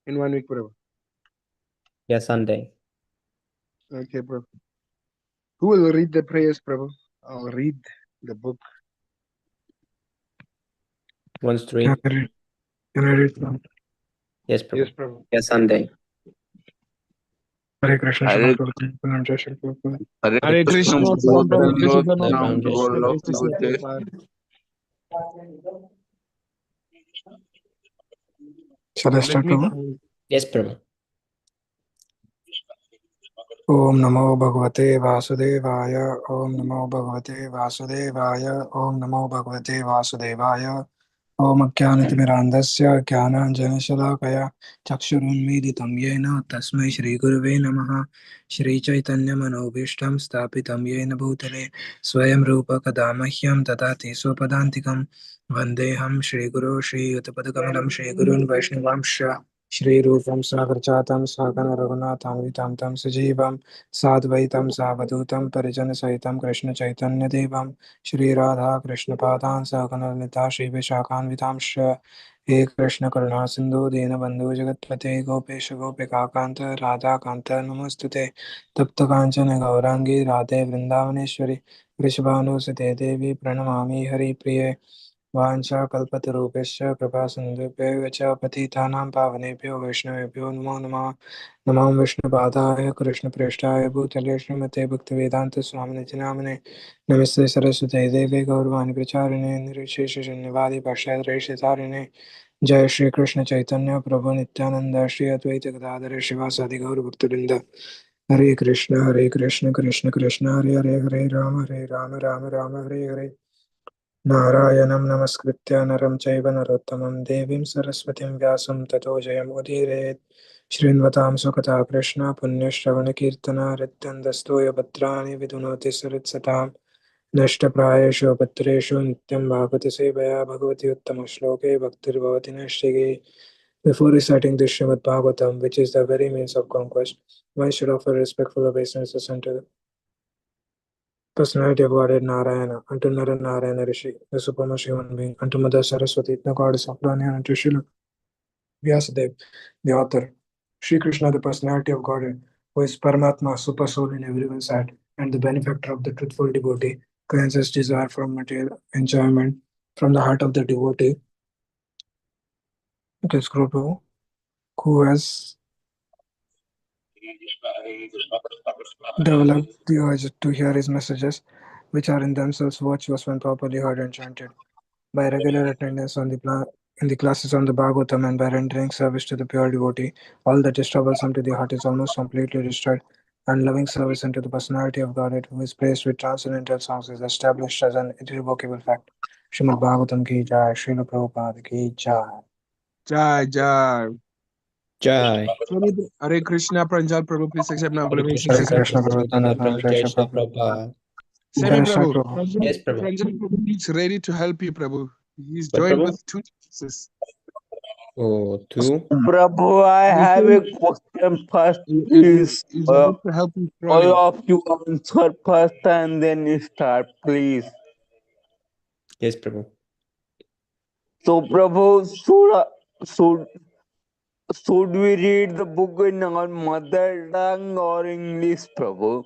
in 1 week, Prabhu? Yeah, Sunday. Okay, Prabhu. Who will read the prayers, Prabhu? I'll read the book. Wants to read? Can I read from Yes, Prabhu. Yes, Prabhu. Yeah, Sunday. Hare Krishna Hare Shabbat Jai Shri Prabhupada. Hare Krishna, Salam Prabhu, Bhagavatam, Krishna Lord, Prabhu, now Jai the Shri world of Krishna Tuesday. Prabhu. Shall I Let start, me Prabhu? pray. Yes, Prabhu. Om Namo Bhagavate Vasudevaya. Om Namo Bhagavate Vasudevaya. Om Namo Bhagavate Vasudevaya. Om Ajnanatimirandasya Jnananjanashalakaya Chakshurunmilitam Yena Tasmai Shri Gurave Namaha. Shri Chaitanya Manobhishtam Stapitam Yena Bhutale Swayam Rupa Kadamahyam Tatati Sopadantikam Vandeham Shri Guru Shri Utapadakamlam Shri Gurun Vaishnavamsha Shri Rupam Sagarchatam Sakana Raghunatham Vitam Tam Sajivam Sadvaitam Savadutam Parijan Saitam Krishna Chaitanya Devam Shri Radha Krishna Padan Sakanalita Shri Vishakan Vitamsha He Krishna Karuna Sindhu Dina Bandhu Jagatpate Gopesha Gopika Kanta Radha Kanta Namastute Tapta Kanchana Gaurangi Radhe Vrindavaneshwari Vrishabhanu Sute Devi Pranamami Hari Priye वाञ्छाकल्पतरुभ्यश्च कृपासिन्धुभ्यः च पतितानां पावनेभ्यो वैष्णवेभ्यो नमो नमः नमो विष्णुपादाय कृष्णप्रेष्ठाय भूतले श्रीमते भक्तिवेदान्तस्वामिनिति नामिने नमस्ते सरस्वती देवे गौरवाणी प्रचारिणे निर्विशेषशून्यवादी पाश्चात्यदेशतारिणे जय श्री कृष्ण चैतन्य प्रभु नित्यानंद श्री अद्वैत गदाधर शिवासादि गौर भक्तवृंद हरे कृष्ण कृष्ण कृष्ण हरे हरे हरे राम राम राम हरे हरे नारायणं नमस्कृत्य नरं चैव नरोत्तमं देवीं सरस्वतीं व्यासं ततो जयमुदीरयेत् शृण्वतां सुखता कृष्ण पुण्यश्रवणकीर्तनारित्यन्दस्तूयपत्राणि विधुनोति सरत्सतां नष्टप्रायेषु पत्रेषु नित्यं भागवत सेवया भगवति उत्तमश्लोके भक्तिर्भवति नैष्ठिके. Before reciting the Śrīmad-Bhāgavatam, which is the very means of conquest, one should offer respectful obeisances unto the personality of Godhead Narayana, unto Naranarayana Rishi, the supremest human being, unto Mother Saraswati, the goddess of learning, and unto Srila Vyasadeva, the author. Sri Krishna, the personality of Godhead, who is Paramatma, super soul in everyone's heart, and the benefactor of the truthful devotee, cleanses desire from material enjoyment from the heart of the devotee. Okay, scroll to who has developed the urge to hear his messages, which are in themselves virtuous when properly heard and chanted. By regular attendance on in the classes on the Bhagavatam and by rendering service to the pure devotee, all that is troublesome to the heart is almost completely destroyed, and loving service unto the personality of Godhead, who is praised with transcendental songs, is established as an irrevocable fact. Śrīmad Bhagavatam ki jai, Srila Prabhupada ki jai. Jai, Jai. Jai. Hare Krishna, Pranjal Prabhu, please accept my Hare obeisance. Krishna, Hare Hare Krishna Krishna, Prabhupada, Chaitanya Namo Prabhu, Jai Jai Shri Shri Prabhupada. Prabhupada. Semi Can I start, Prabhu. Prabhu? Yes, Prabhu. Pranjal Prabhu is ready to help you, Prabhu. He's What, joined Prabhu? with 2 Jesus. Oh, two. Prabhu, I have a question first, please. He's ready to help you All thoroughly. of you answer first and then you start, please. Yes, Prabhu. So, Prabhu, should we read the book in our mother tongue or English, Prabhu?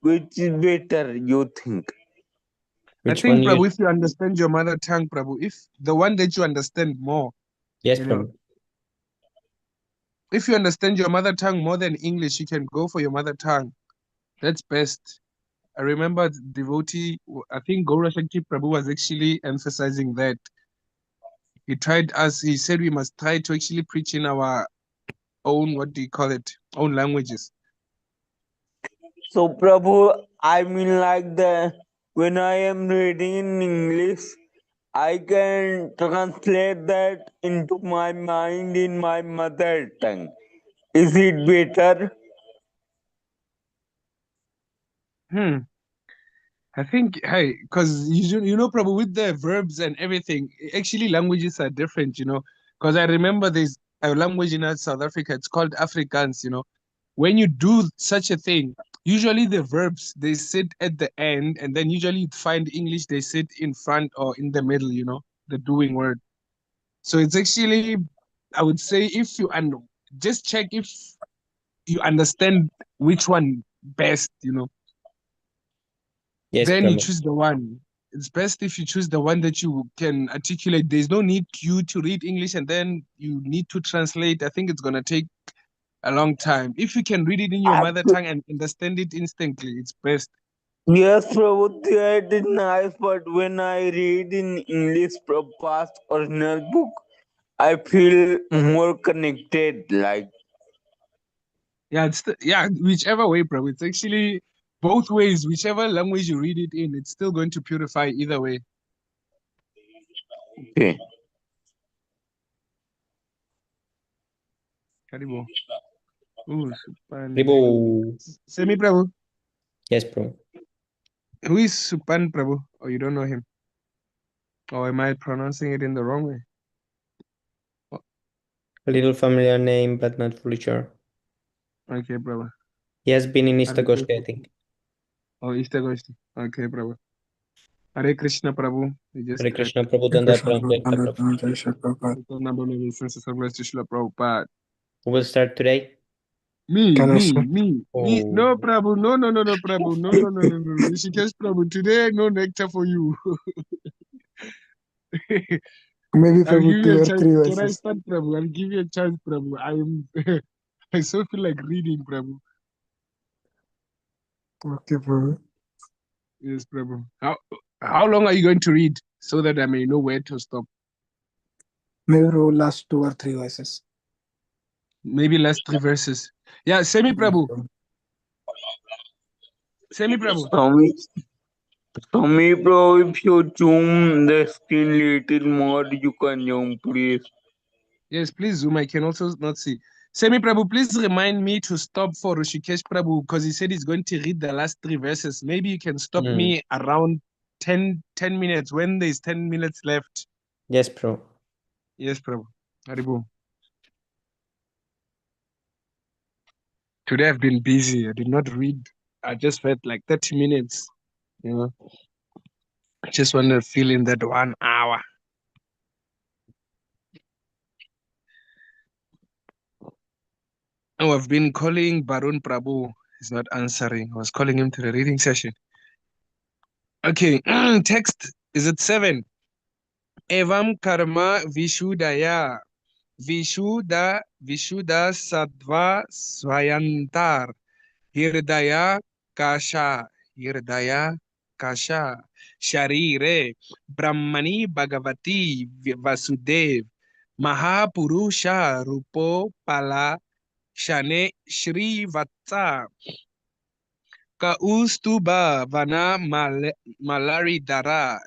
Which is better, you think? I Which think, one Prabhu, you? if you understand your mother tongue, Prabhu, if the one that you understand more, Yes, you know, Prabhu. if you understand your mother tongue more than English, you can go for your mother tongue. That's best. I remember the devotee, I think Gaura Shakti Prabhu was actually emphasizing that. He said we must try to actually preach in our own, what do you call it, own languages. So, Prabhu, I mean, like when I am reading in English, I can translate that into my mind in my mother tongue. Is it better? I think, hey, because you know, Prabhu, with the verbs and everything, actually languages are different, you know. Because I remember there's a language in South Africa, it's called Afrikaans, you know. When you do such a thing, usually the verbs they sit at the end, and then usually you'd find English they sit in front or in the middle, you know, the doing word. So it's actually, I would say, if you just check if you understand which one best, Yes, then you Prabhu. choose the one. It's best if you choose the one that you can articulate. There's no need you to read English and then you need to translate. I think it's gonna take a long time. If you can read it in your mother tongue and understand it instantly, it's best. Yes, Prabhu, that is nice, but when I read in English from past original book, I feel more connected. Like, Yeah, whichever way, bro. It's actually both ways. Whichever language you read it in, it's still going to purify either way. okay. Karibu. Ooh, Supan. Ribo. Semi Prabhu. Yes, Prabhu. Who is Supan Prabhu? Oh, you don't know him. Or am I pronouncing it in the wrong way? A little familiar name, but not fully sure. Okay, Prabhu. He has been in Hare Istagoshti, I Krishna. think. Oh, Ishtagoshti. Okay, Prabhu. Hare Krishna, Prabhu. We just Hare typed. Krishna, Prabhu, Hare Dandar Krishna, Pranam, Prabhu. Jai Shri Prabhupada. Prabhupada. Who will start today? Me. Oh, No, Prabhu. No, Prabhu. No. Rishikesh, Prabhu. Today, no nectar for you. Maybe I'll Prabhu give you 2 a or chance. 3 Can I verses. start, Prabhu? I'll give you a chance, Prabhu. I so feel like reading, Prabhu. Okay, Prabhu. Yes, Prabhu. How long are you going to read so that I may know where to stop? Maybe Prabhu last 2 or 3 verses. Maybe last 3 verses. Yeah, Semi Prabhu. Semi Prabhu. Swami, bro, if you zoom the screen little more, you can zoom, please. Yes, please zoom. I can also not see. Semi Prabhu, please remind me to stop for Rishikesh Prabhu because he said he's going to read the last 3 verses. Maybe you can stop me around 10 minutes when there's 10 minutes left. Yes, Prabhu. Yes, Prabhu. Haribo. Today I've been busy. I did not read. I just read like 30 minutes. I just want to fill in that 1 hour. Oh, I've been calling Barun Prabhu. He's not answering. I was calling him to the reading session. Okay, text is it 7? Evam karma vishudaya. Vishuddha sattva swayantar. Hirdaya kasha. Sharire. Brahmani Bhagavati Vasudev. Mahapurusha Rupo Pala Shane Shri Vatsa. Kaustuba Vana Malaridara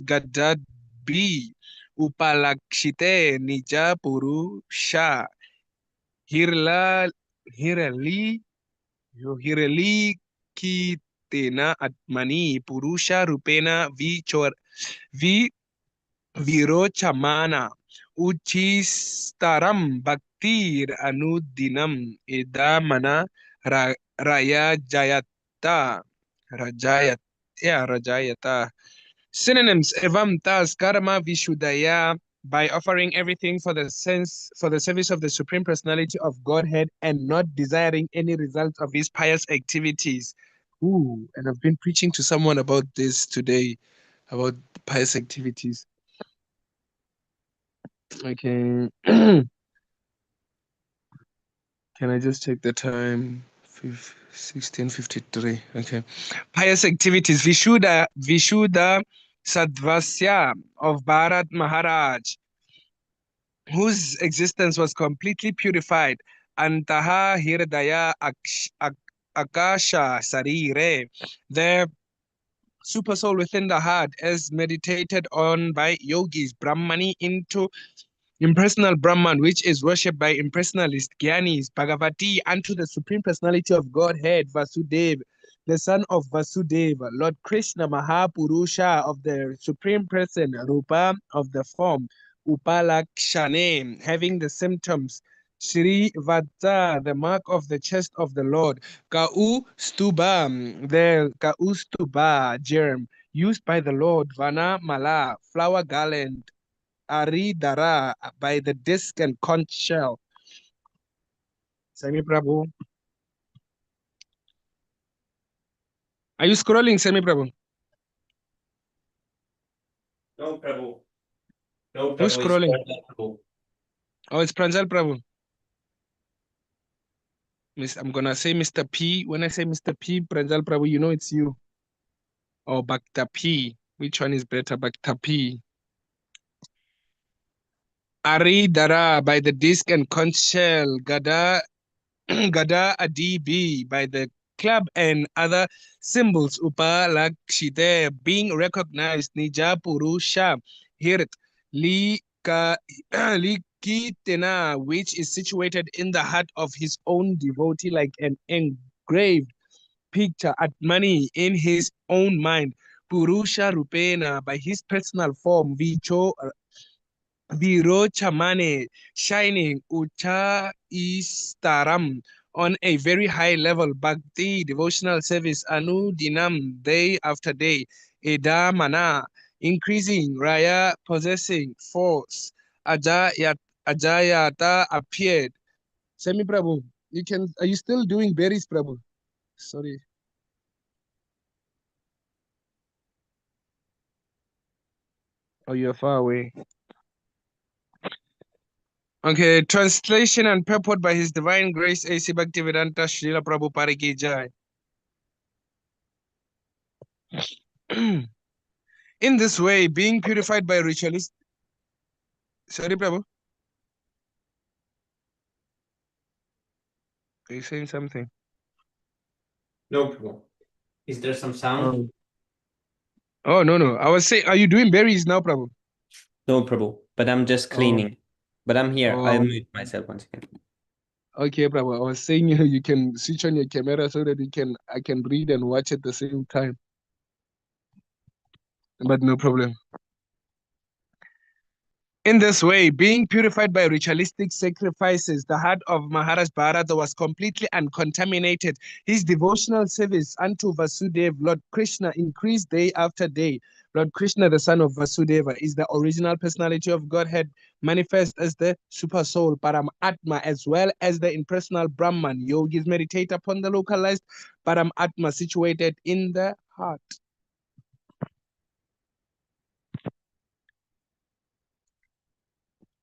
Gadadbi Upalakshite Nija Purusha Hirali Hirali Kitena Atmani Purusha Rupena Vi Virochamana Uchistaram Bhaktir Anudinam Idamana Rayajayata Rajayata. Synonyms: Evam tas karma vishuddhaya, by offering everything for the service of the Supreme Personality of Godhead and not desiring any result of his pious activities. Ooh, and I've been preaching to someone about this today, about pious activities. Okay. Can I just check the time? 16:53. Okay. Pious activities. Vishuddha Sadvasya of Bharat Maharaj, whose existence was completely purified. Antaha Hirdaya Akasha Sarire. The super soul within the heart, as meditated on by yogis, Brahmani into impersonal Brahman, which is worshipped by impersonalist Gyanis, Bhagavati, unto the Supreme Personality of Godhead, Vasudeva, the son of Vasudeva, Lord Krishna, Mahapurusha of the Supreme Person, Rupa of the form, Upalakshane, having the symptoms, Shri Vata, the mark of the chest of the Lord, Kau Stuba, the Kau Stuba germ, used by the Lord, Vana Mala, flower garland, Aridara by the disc and conch shell. Semi Prabhu. Are you scrolling, Semi Prabhu? No, Prabhu. No, Who's Prabhu, scrolling? it's Prabhu. Oh, it's Pranjal Prabhu. I'm gonna say Mr. P. When I say Mr. P, Pranjal Prabhu, you know it's you. Or Bhakta P. Which one is better? Bhakta P. Aridara by the disc and conch shell. Gada Gada Adibi by the club and other symbols. Upalakshite being recognized. Nija Purusha Hirt Lika Likitena, which is situated in the heart of his own devotee like an engraved picture at money in his own mind. Purusha Rupena by his personal form. Virochamane, shining Ucha Istaram on a very high level. Bhakti, devotional service, Anu Dinam, day after day. Edamana, increasing. Raya, possessing force. Ajayata appeared. Semi Prabhu, are you still doing berries, Prabhu? Sorry. Oh, you're far away. Okay, translation and purport by His Divine Grace A.C. Bhaktivedanta Srila Prabhupada Ki Jai. In this way, being purified by ritualist. Sorry, Prabhu. Are you saying something? No, Prabhu. Is there some sound? Oh, no. I was saying, are you doing berries now, Prabhu? No, Prabhu. But I'm just cleaning. But I'm here. I'll mute myself once again. Okay, Prabhu. I was saying you can switch on your camera so that I can read and watch at the same time. But no problem. In this way, being purified by ritualistic sacrifices, the heart of Maharaj Bharata was completely uncontaminated. His devotional service unto Vasudeva, Lord Krishna, increased day after day. Lord Krishna, the son of Vasudeva, is the original personality of Godhead, manifest as the super soul, Param Atma, as well as the impersonal Brahman. Yogis meditate upon the localized Param Atma situated in the heart.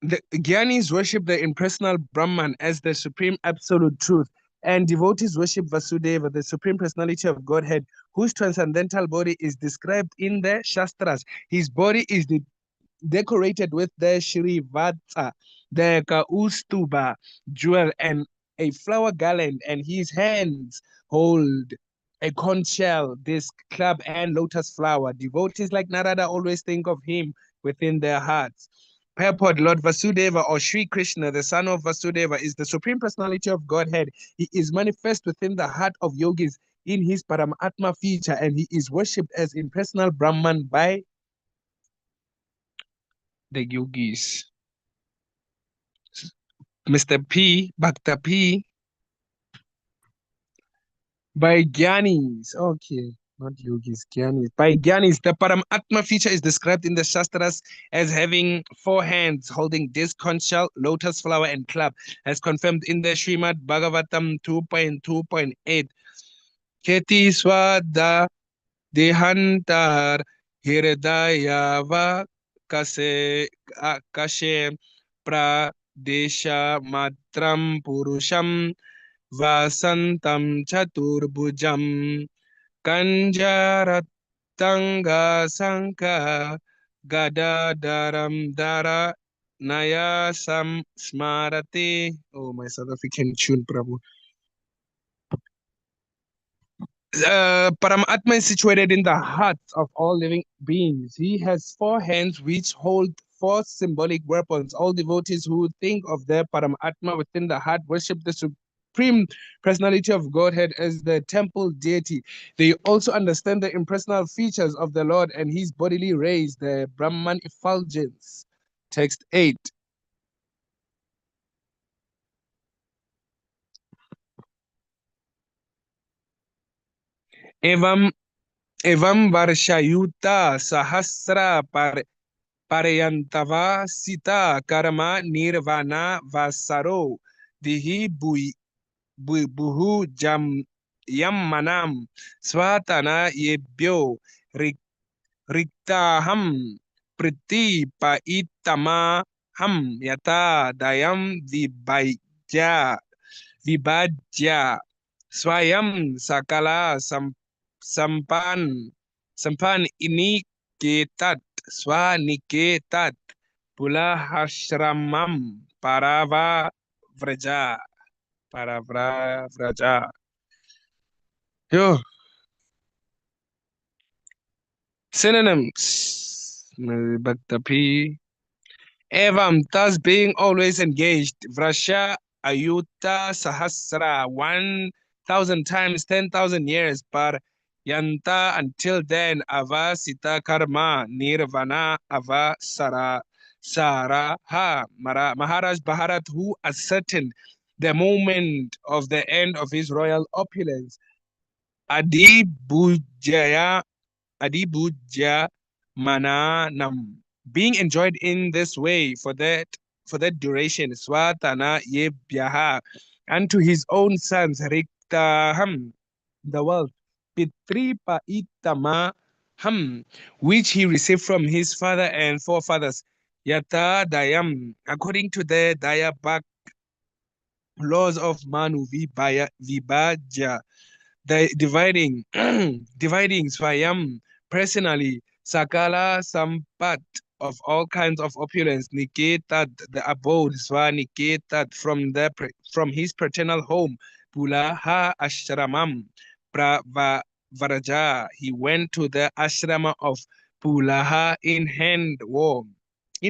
The Gyanis worship the impersonal Brahman as the supreme absolute truth, and devotees worship Vasudeva, the supreme personality of Godhead, whose transcendental body is described in the Shastras. His body is decorated with the Shrivatsa, the Kaustuba jewel, and a flower garland, and his hands hold a conch shell, disc, club, and lotus flower. Devotees like Narada always think of him within their hearts. Purport: Lord Vasudeva, or Sri Krishna, the son of Vasudeva, is the supreme personality of Godhead. He is manifest within the heart of yogis in his Paramatma feature, and he is worshipped as impersonal Brahman by the yogis. Mr. P, Bhakta P, by Gyanis. Okay, not yogis, Gyanis. By Gyanis, the Paramatma feature is described in the Shastras as having 4 hands, holding disc, conch shell, lotus flower, and club, as confirmed in the Śrīmad-Bhāgavatam 2.2.8. Keti swada dehantar hirdayava kashe pradesha matram purusham vasantam chaturbujam kanjaratanga sanka gadadaram dara naya smarate. Oh, my South African tune, Prabhu. Paramatma is situated in the hearts of all living beings. He has 4 hands which hold 4 symbolic weapons. All devotees who think of their Paramatma within the heart worship the supreme personality of Godhead as the temple deity. They also understand the impersonal features of the Lord and his bodily rays, the Brahman effulgence. Text 8. Evam Varshayuta Sahasra Parayantava sita karma nirvana vasaro dihi buhu yam manam swatana yebyo riktaham priti paitama ham yata dayam vibhajya swayam sakala sampan ini ketat swaniketat pulahashramam vraja vraja. Yo, synonyms. Bhaktapi. Evam, thus being always engaged. Vrasha ayuta sahasra, 1,000 times, 10,000 years. Par yanta, until then. Avasita karma, nirvana, avasara. Saraha, Maharaj Bharat, who ascertained the moment of the end of his royal opulence. Adibujaya Mananam, being enjoyed in this way for that duration, Swatana Yebyaha, and to his own sons, Riktaham, the wealth, Pitripa Itama Ham, which he received from his father and forefathers, Yata Dayam, according to the Dayabak laws of Manu Vibhaja, the dividing Swayam personally, Sakala Sampat of all kinds of opulence, Niketat the abode, Niketat from his paternal home, Pulaha Ashramam Varaja. He went to the ashrama of Pulaha in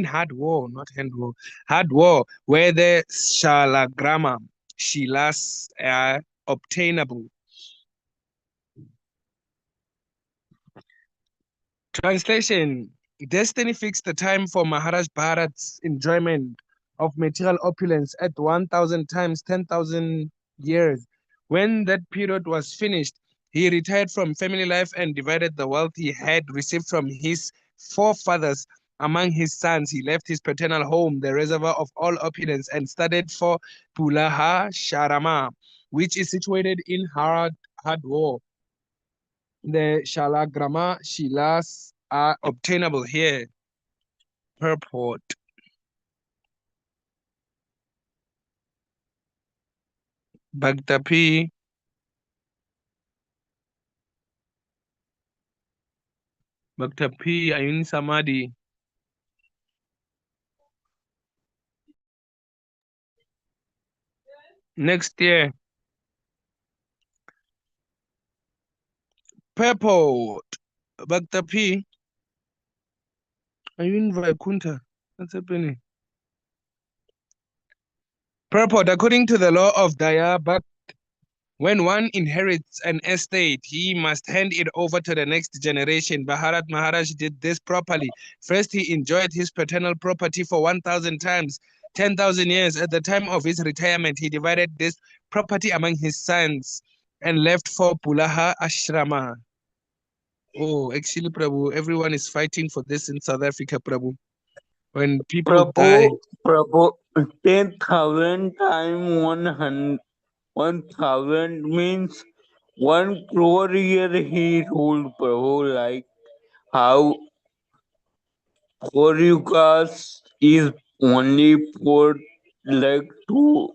hard war, not hand war, hard war, where the Shilas are obtainable. Translation. Destiny fixed the time for Maharaj Bharat's enjoyment of material opulence at 1,000 times 10,000 years. When that period was finished, he retired from family life and divided the wealth he had received from his forefathers among his sons. He left his paternal home, the reservoir of all opulence, and started for Pulaha Sharama, which is situated in Hardwar. The Shalagrama Shilas are obtainable here. Purport. Bhaktapi. Bhaktapi Ayun Samadhi. Next year. Purport. Bhaktapi Ayun Vaikunta. What's happening? Purport. According to the law of Daya, but when one inherits an estate, he must hand it over to the next generation. Bharat Maharaj did this properly. First, he enjoyed his paternal property for 1,000 times, 10,000 years. At the time of his retirement, he divided this property among his sons and left for Pulaha Ashrama. Oh, actually, Prabhu, everyone is fighting for this in South Africa, Prabhu. When people die. Prabhu, 10,000 times 1,000 means 1 crore year he ruled, Prabhu, like how Koryukas is only for like 2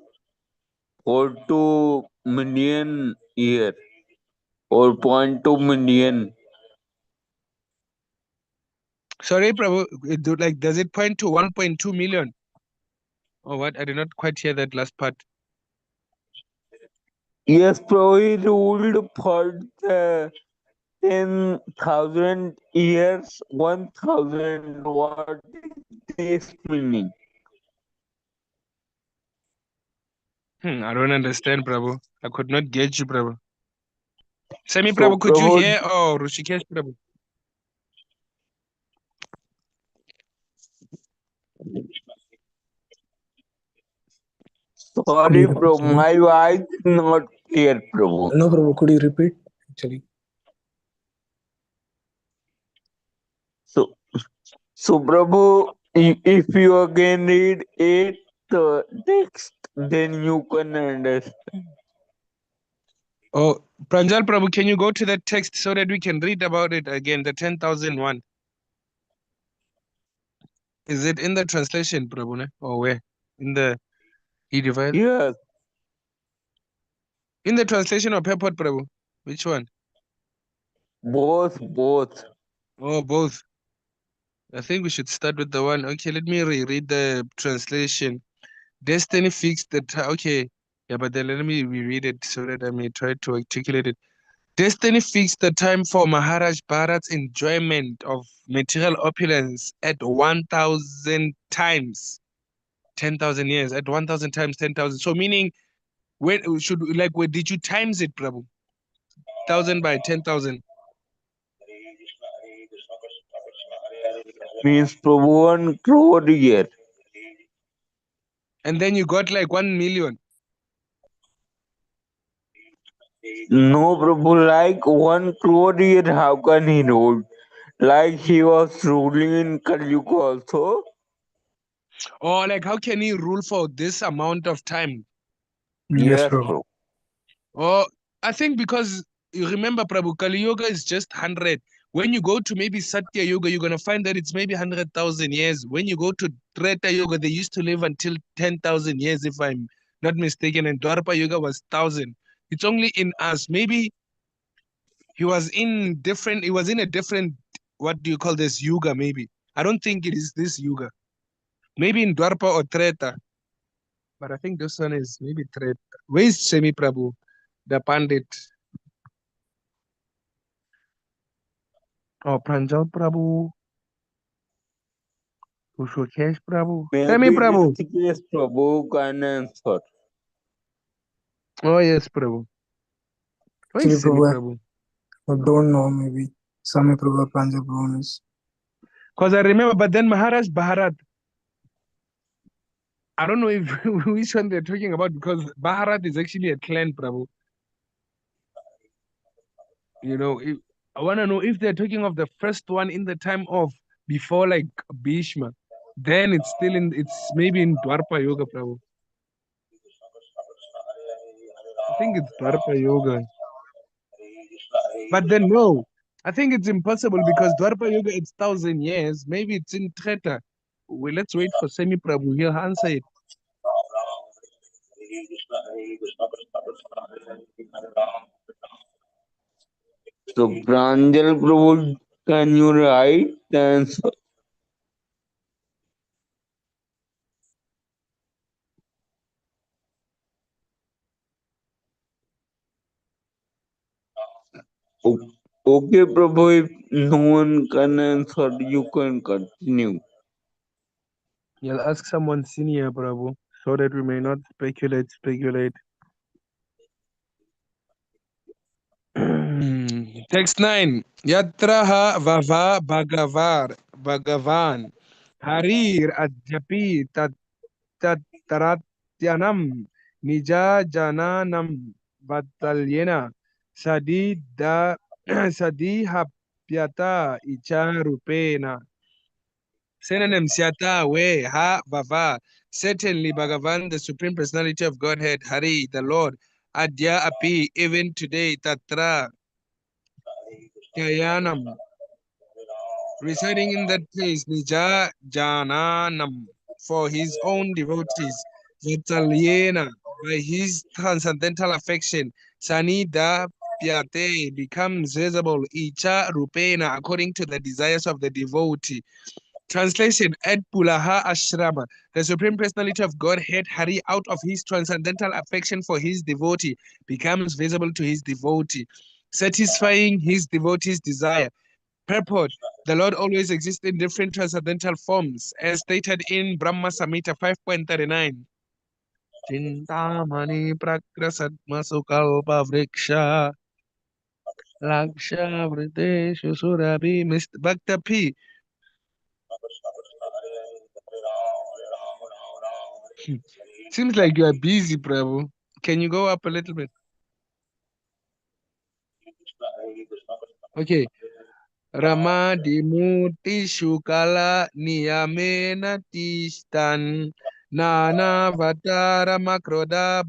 million year or 0.2 million. Sorry, Prabhu, does it point to 1.2 million? Or what? I did not quite hear that last part. Yes, Prabhu, he ruled for the 10,000 years, 1,000. What is this meaning? I don't understand, Prabhu. I could not get you, Prabhu. Semi, So, Prabhu, could you Prabhu, hear? Oh, Rushikesh, Prabhu. sorry, Sorry. Prabhu, my voice is not clear, Prabhu. No, Prabhu, could you repeat actually? So, Prabhu, if you again read the text, then you can understand. Oh, Pranjal Prabhu, can you go to that text so that we can read about it again, the 10,001? Is it in the translation, Prabhu, ne? Or where? In the E-Divide? Yes, In the translation or purport, Prabhu? Which one? both. Oh, both. I think we should start with the one. Okay, let me reread the translation. Destiny fixed the time. Okay. Yeah, but then let me reread it so that I may try to articulate it. Destiny fixed the time for Maharaj Bharat's enjoyment of material opulence at 1,000 times 10,000 years, at 1,000 times 10,000. So meaning, where did you times it, Prabhu? 1,000 by 10,000. Means Prabhu 1 crore year. And then you got like 1 million. No, Prabhu, like 1 crore year, how can he rule? Like he was ruling in Kali Yuga also. Or like, how can he rule for this amount of time? Yes, Yes, Prabhu. Prabhu. Or I think because you remember, Prabhu, Kali Yuga is just 100. When you go to maybe Satya Yuga, you're going to find that it's maybe 100,000 years. When you go to Treta Yuga, they used to live until 10,000 years, if I'm not mistaken. And Dwarpa Yuga was 1,000. It's only in us. Maybe he was in a different, what do you call this, Yuga, maybe. I don't think it is this Yuga. Maybe in Dwarpa or Treta. But I think this one is maybe Treta. Where is Semi Prabhu, the Pandit? Oh, Pranjal Prabhu, Ushokesh Prabhu, Semi Maybe Prabhu. Rishikesh Prabhu can answer. Oh, yes, Prabhu. Where Actually, is Semi Prabhu, Prabhu? I don't know. Maybe Sami Prabhu, Pranjal Prabhu is. Because I remember, but then Maharaj Bharat, I don't know if which one they're talking about because Bharat is actually a clan, Prabhu. You know, I want to know if they're talking of the first one in the time of before like Bhishma. Then it's maybe in Dwarpa Yoga, Prabhu. I think it's Dwarpa Yoga. But then no, I think it's impossible because Dwarpa Yoga it's 1,000 years. Maybe it's in Treta. Well, let's wait for Semi Prabhu. He'll answer it. So, Pranjal Prabhu, can you write the answer? Okay, Prabhu, if no one can answer, you can continue. You'll ask someone senior, Prabhu, so that we may not speculate. Text 9. Yatraha vava bhagavan harir adyapi taratyanam nija jananam vatalyena sadida sadihapyata icharupena. Synonym Syata, we, ha, vava. Certainly, Bhagavan, the Supreme Personality of Godhead, Hari, the Lord, Adya api, even today, Tatra, Kyayanam, residing in that place, Nija Jananam, for his own devotees, Vatalyena, by his transcendental affection, Sanida Pyate becomes visible, Icha Rupena, according to the desires of the devotee. Translation, Ed Pulaha Ashrama, the Supreme Personality of Godhead, Hari, out of his transcendental affection for his devotee, becomes visible to his devotee, satisfying his devotee's desire. Purport, the Lord always exists in different transcendental forms, as stated in Brahma Samhita 5.39. Chintamani prakrasat masukalpa vriksha laksha vriteshu surabhi Bhakta P. Seems like you are busy, Prabhu. Can you go up a little bit? Okay. Rama Dimuti Shukala Niyamena Tishtan Nana Vatara Makroda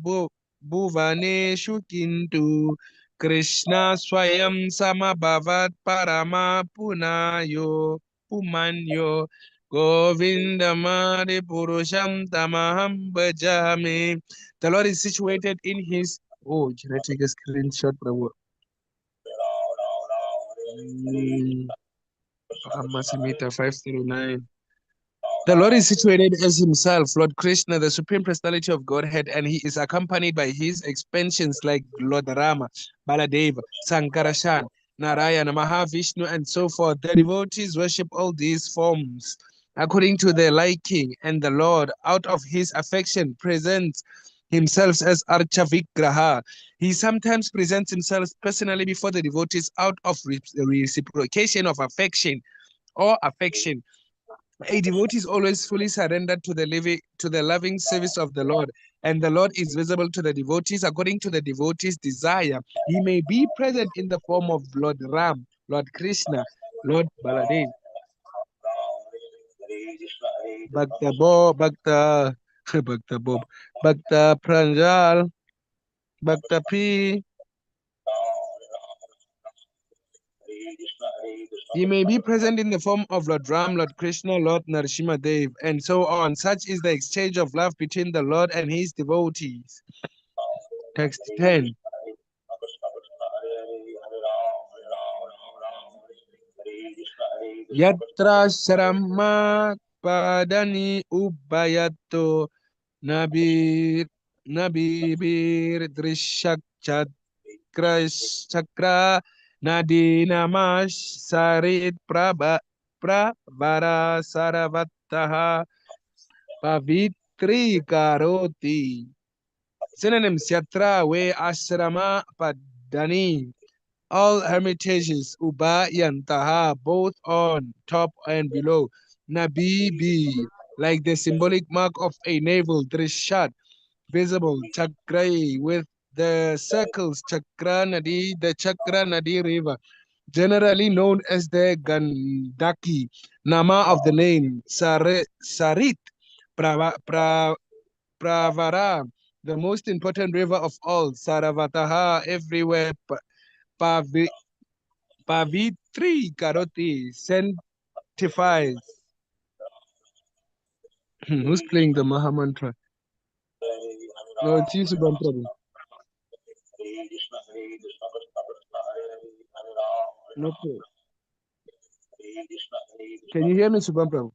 Bhuvane Shukintu Krishna Swayam Samabhavat Parama Pumanyo Govindamari Purusham Tamaham Bhajami. The Lord is situated in his. Oh, can I take a screenshot, Prabhu? Samhita 539. The Lord is situated as himself, Lord Krishna, the supreme personality of Godhead, and he is accompanied by his expansions like Lord Rama, Baladeva, Sankarashan, Narayana, Mahavishnu, and so forth. The devotees worship all these forms according to their liking, and the Lord, out of his affection, presents himself as Archavigraha. He sometimes presents himself personally before the devotees out of reciprocation of affection or affection. A devotee is always fully surrendered to the loving service of the Lord, and the Lord is visible to the devotees according to the devotee's desire. He may be present in the form of Lord Ram, Lord Krishna, Lord Baladev, Bhakta Bob, Bhakta Bhakta Bob, Bhakta Pranjal, Bhakta P. He may be present in the form of Lord Ram, Lord Krishna, Lord Narasimha-Dev, and so on. Such is the exchange of love between the Lord and his devotees. Text 10. Yatra Sharama Padani Ubayato Nabir Drishak Chakra Nadinamash Sarit Pravara Saravataha Pavitri Karoti. Synonyms: Yatra, way, Ashrama, Padani. All hermitages, Ubayantaha, both on top and below. Nabibi, like the symbolic mark of a navel. Drishat, visible. Chakrai, with the circles. Chakra Nadi, the Chakra Nadi river, generally known as the Gandaki. Nama of the name. Sarit, Pravara, the most important river of all. Saravataha, everywhere. Pavitri Karoti, sanctifies. Who's playing the Maha Mantra? No, it's you, Subhan Prabhu. No, can you hear me, Subhan Prabhu?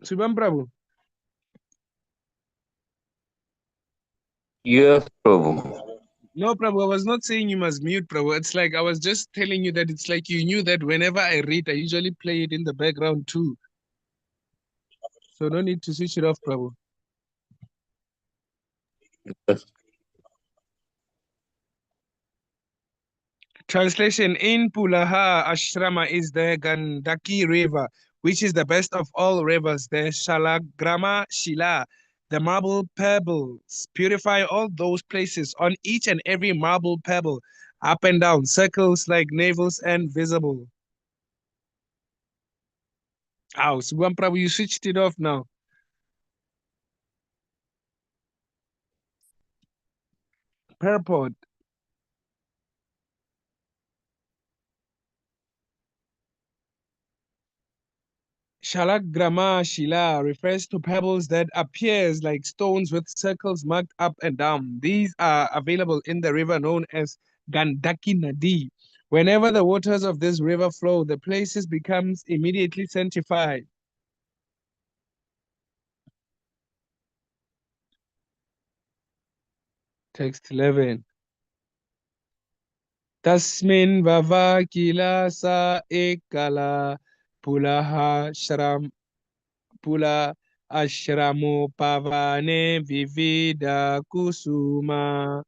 Subhan Prabhu? Yes, Prabhu. No, Prabhu, I was not saying you must mute, Prabhu. It's like I was just telling you that it's like you knew that whenever I read, I usually play it in the background too. So no need to switch it off, Prabhu. Yes. Translation: in Pulaha Ashrama is the Gandaki River, which is the best of all rivers. The Shalagrama Shila, the marble pebbles, purify all those places. On each and every marble pebble, up and down, circles like navels and visible. Ow, Subhan Prabhu, you switched it off now. Purport. Shalagrama Shila refers to pebbles that appears like stones with circles marked up and down. These are available in the river known as Gandaki Nadi. Whenever the waters of this river flow, the places becomes immediately sanctified. Text 11. Tasmin vava kila sa ekala pulaha shram pula ashramo pavane vivida kusuma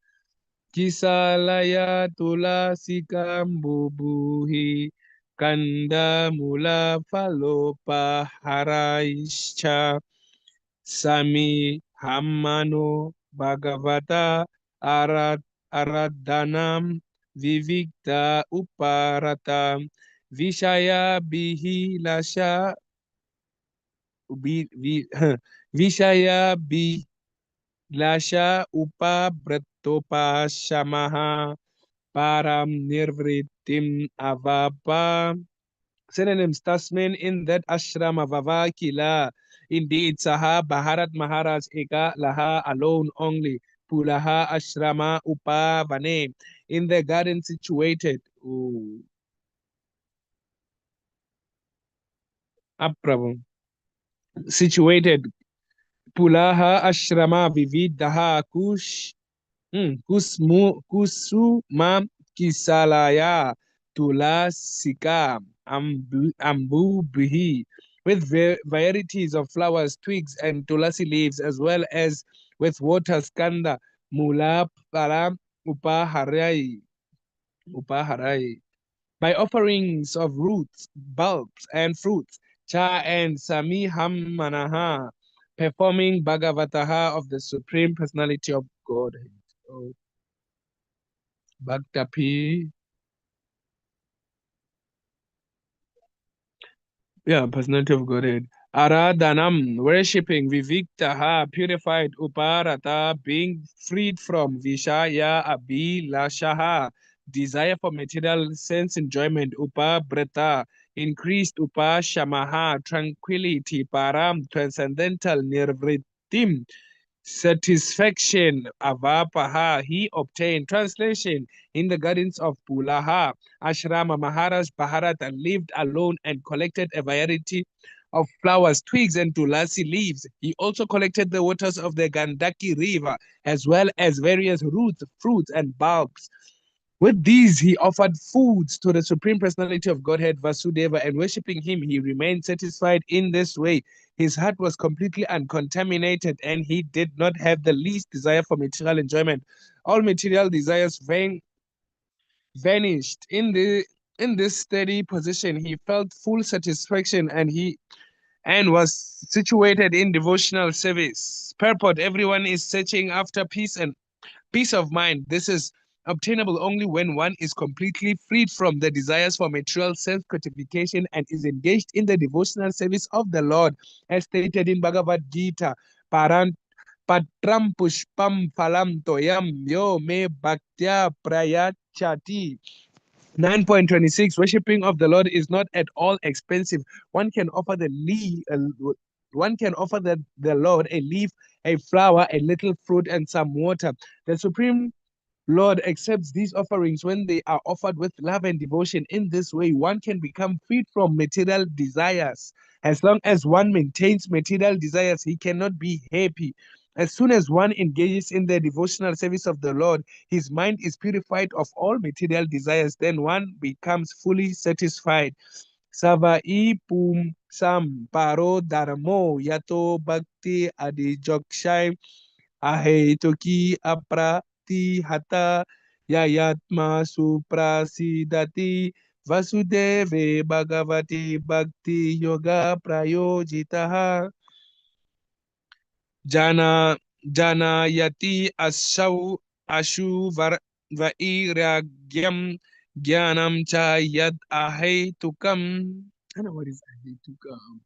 Kisalaya Tulasikambubuhi Kanda Mula Falopa Haraischa Sami Hammano Bhagavata Aradhanam Vivikta Uparata Vishaya Bihilasha Vishaya Bihilasha Upabratopa Param Nirvritim Avapa. Synonyms: Tasmin, in that ashrama, Vava Kila. Indeed, Saha Bharat Maharaj Eka Laha, alone only. Pulaha Ashrama Upa Vane, in the garden situated. Ooh. Up, Prabhu. Situated. Pulaha Ashrama Vividaha Kush. Kusuma Kisalaya Tulasika Ambu Bihi, with varieties of flowers, twigs, and tulasi leaves, as well as with water skanda Mula Para Upaharai. By offerings of roots, bulbs, and fruits, Cha and Samiham performing Bhagavataha of the Supreme Personality of Godhead. Oh, Bhaktapi. Yeah, Personality of Godhead. Aradhanam, worshipping, Viviktaha, purified, Uparata, being freed from Vishaya Abhilashaha, desire for material sense enjoyment, Upabrata, increased Upashamaha, tranquility, Param, transcendental, Nirvritim, satisfaction, Avapaha, he obtained. Translation: in the gardens of Pulaha, Ashrama, Maharaj Bharata lived alone and collected a variety of flowers, twigs, and tulasi leaves. He also collected the waters of the Gandaki river, as well as various roots, fruits, and bulbs. With these, he offered foods to the Supreme Personality of Godhead, Vasudeva, and worshipping him, he remained satisfied in this way. His heart was completely uncontaminated, and he did not have the least desire for material enjoyment. All material desires vanished. In this steady position, he felt full satisfaction, and was situated in devotional service. Purport: everyone is searching after peace of mind. This is obtainable only when one is completely freed from the desires for material self-gratification and is engaged in the devotional service of the Lord, as stated in Bhagavad Gita. Patram pushpam phalam toyam yo me bhaktya prayachati. 9.26. Worshipping of the Lord is not at all expensive. One can offer the Lord a leaf, a flower, a little fruit, and some water. The Supreme Lord accepts these offerings when they are offered with love and devotion. In this way, one can become freed from material desires. As long as one maintains material desires, he cannot be happy. As soon as one engages in the devotional service of the Lord, his mind is purified of all material desires. Then one becomes fully satisfied. Savai pum sam paro dharmo yato bhakti adijokshai ahe toki aprati hata yayatma suprasidati vasudeve bhagavati bhakti yoga prayojitaha jana janayati ashu vairagyam jnanam cha yad ahe tukam. I don't know what is ahe tukam.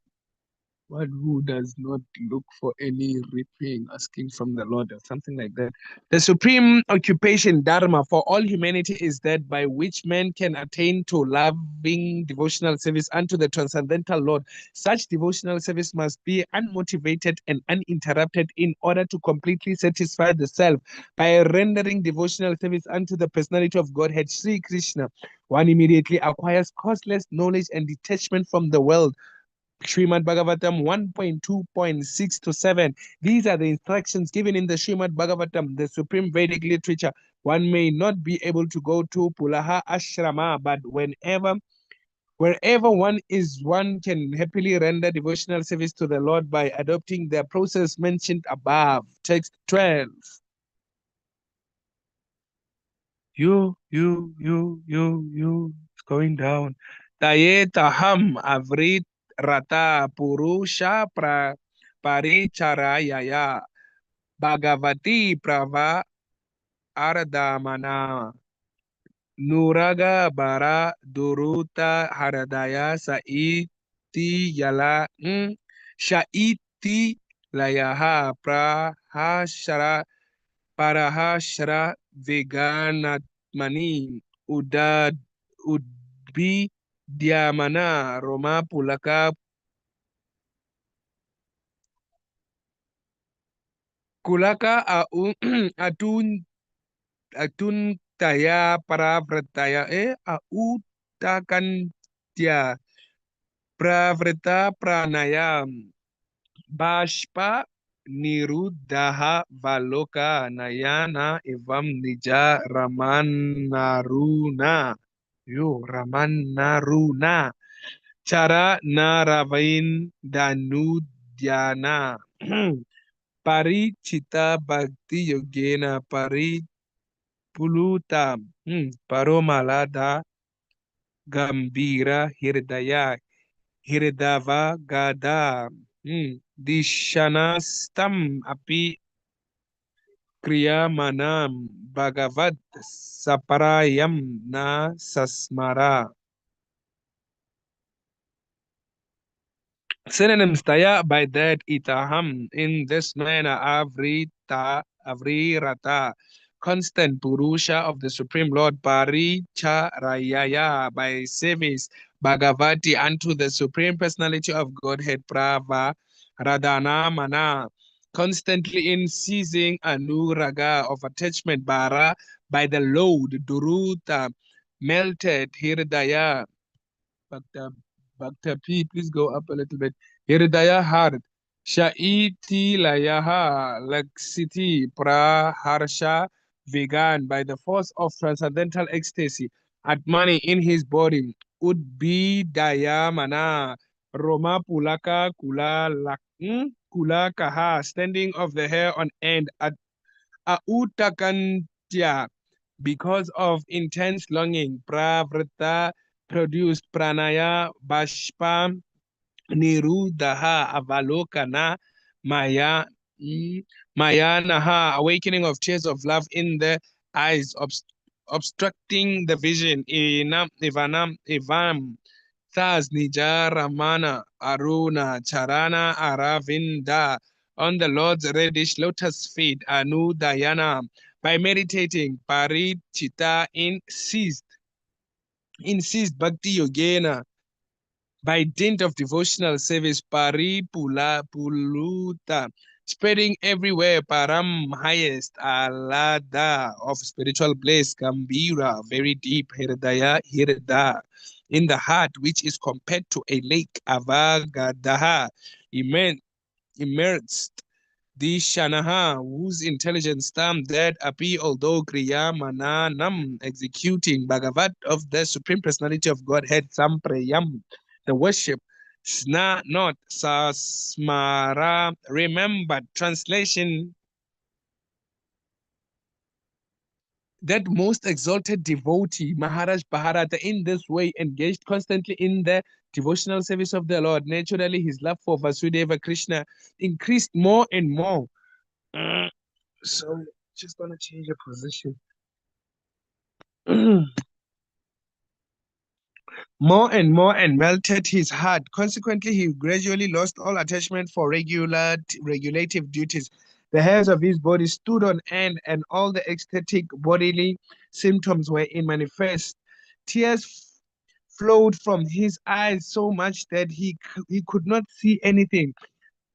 One who does not look for any reaping, asking from the Lord, or something like that. The supreme occupation, dharma, for all humanity is that by which man can attain to loving devotional service unto the transcendental Lord. Such devotional service must be unmotivated and uninterrupted in order to completely satisfy the self. By rendering devotional service unto the personality of Godhead, Sri Krishna, one immediately acquires causeless knowledge and detachment from the world. Śrīmad-Bhāgavatam 1.2.6 to 7. These are the instructions given in the Śrīmad-Bhāgavatam, the supreme Vedic literature. One may not be able to go to Pulaha Ashrama, but wherever one is, one can happily render devotional service to the Lord by adopting the process mentioned above. Text 12. It's going down. Tayetaham avrit rata purusha paricharayaya bhagavati Ardamana Nuraga Bara Duruta Haradaya Saiti Yala Shaiti Layaha Prahashara Parahashara Veganatmani Udad Udbi Diamana Roma Pulaka Kulaka Atun Atun Taya Pravrataya Autakan Tia Pravrata Pranayam Bashpa Niruddha Valoka Nayana Evam Nija Ramanaruna Ramanaruna Chara Naravain Danudyana Parichita Bhakti Yogena Paripuluta Paromalada Gambira Hirdava Gada Dishanastam Api Kriyamanam Bhagavad Saparayam Na Sasmara. Synonyms taya by that itaham in this manner avrirata constant purusha of the Supreme Lord Paricharayaya by service Bhagavati unto the Supreme Personality of Godhead Prava Radhana Mana constantly in seizing anuraga of attachment bara by the load duruta melted hirdaya Bhakta P, please go up a little bit. Hirdaya heart. Shaiti layaha laksiti praharsha vegan by the force of transcendental ecstasy. Atmani in his body. Udbi dayamana. Roma pulaka kula kaha. Standing of the hair on end. At Autakantia because of intense longing. Pravrta produced pranaya bashpa nirudaha avalokana maya mayanaha awakening of tears of love in the eyes obstructing the vision evam thus nijaramana aruna charana aravinda on the Lord's reddish lotus feet anudayana by meditating parichita in ceased bhakti yogena by dint of devotional service, puluta, spreading everywhere, param highest, alada of spiritual bliss, gambira, very deep, hirdaya, hirda, in the heart, which is compared to a lake, avagadaha, immersed, the Shanaha, whose intelligence termed that api, although Kriya Mananam, executing Bhagavat of the Supreme Personality of Godhead, Samprayam, the worship, Sna not Sasmara, remembered. Translation: that most exalted devotee, Maharaj Bharata, in this way engaged constantly in the devotional service of the Lord. Naturally, his love for Vasudeva Krishna increased more and more. So, just gonna change the position. More and more and melted his heart. Consequently, he gradually lost all attachment for regulative duties. The hairs of his body stood on end, and all the ecstatic bodily symptoms were in manifest. Tears flowed from his eyes so much that he could not see anything.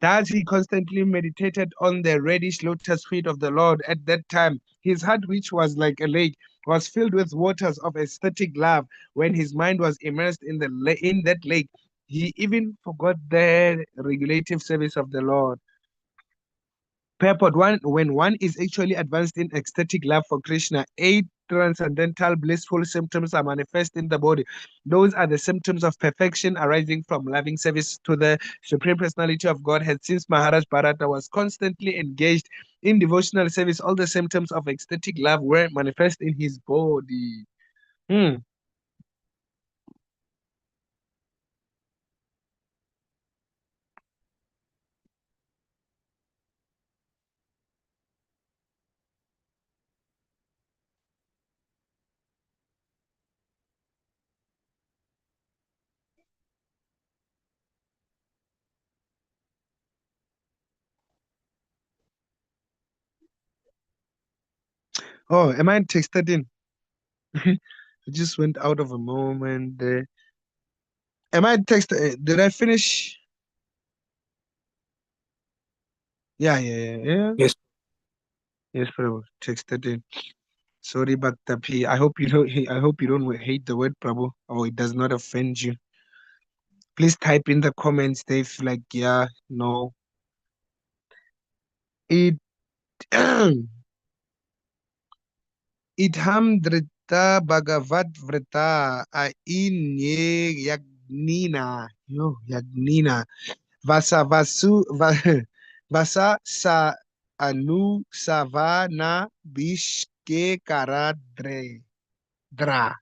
Thus he constantly meditated on the reddish lotus feet of the Lord. At that time, his heart, which was like a lake, was filled with waters of ecstatic love. When his mind was immersed in in that lake, he even forgot the regulative service of the Lord. Purport one: when one is actually advanced in ecstatic love for Krishna, 8 transcendental blissful symptoms are manifest in the body. Those are the symptoms of perfection arising from loving service to the Supreme Personality of Godhead. Since Maharaj Bharata was constantly engaged in devotional service, all the symptoms of ecstatic love were manifest in his body. Oh, am I texted in? I just went out of a moment there. Am I texted? Did I finish? Yeah. Yes. Yes, Prabhu. Texted in. Sorry, Bhakta P. I hope you don't. I hope you don't hate the word Prabhu, or it does not offend you. Please type in the comments, Dave. Like, yeah, no. It. Idham drita bhagavat vrita ain ye yagnina. Yo, yagnina. Vasa vasu vasa sa anu savana bishke karadre dra.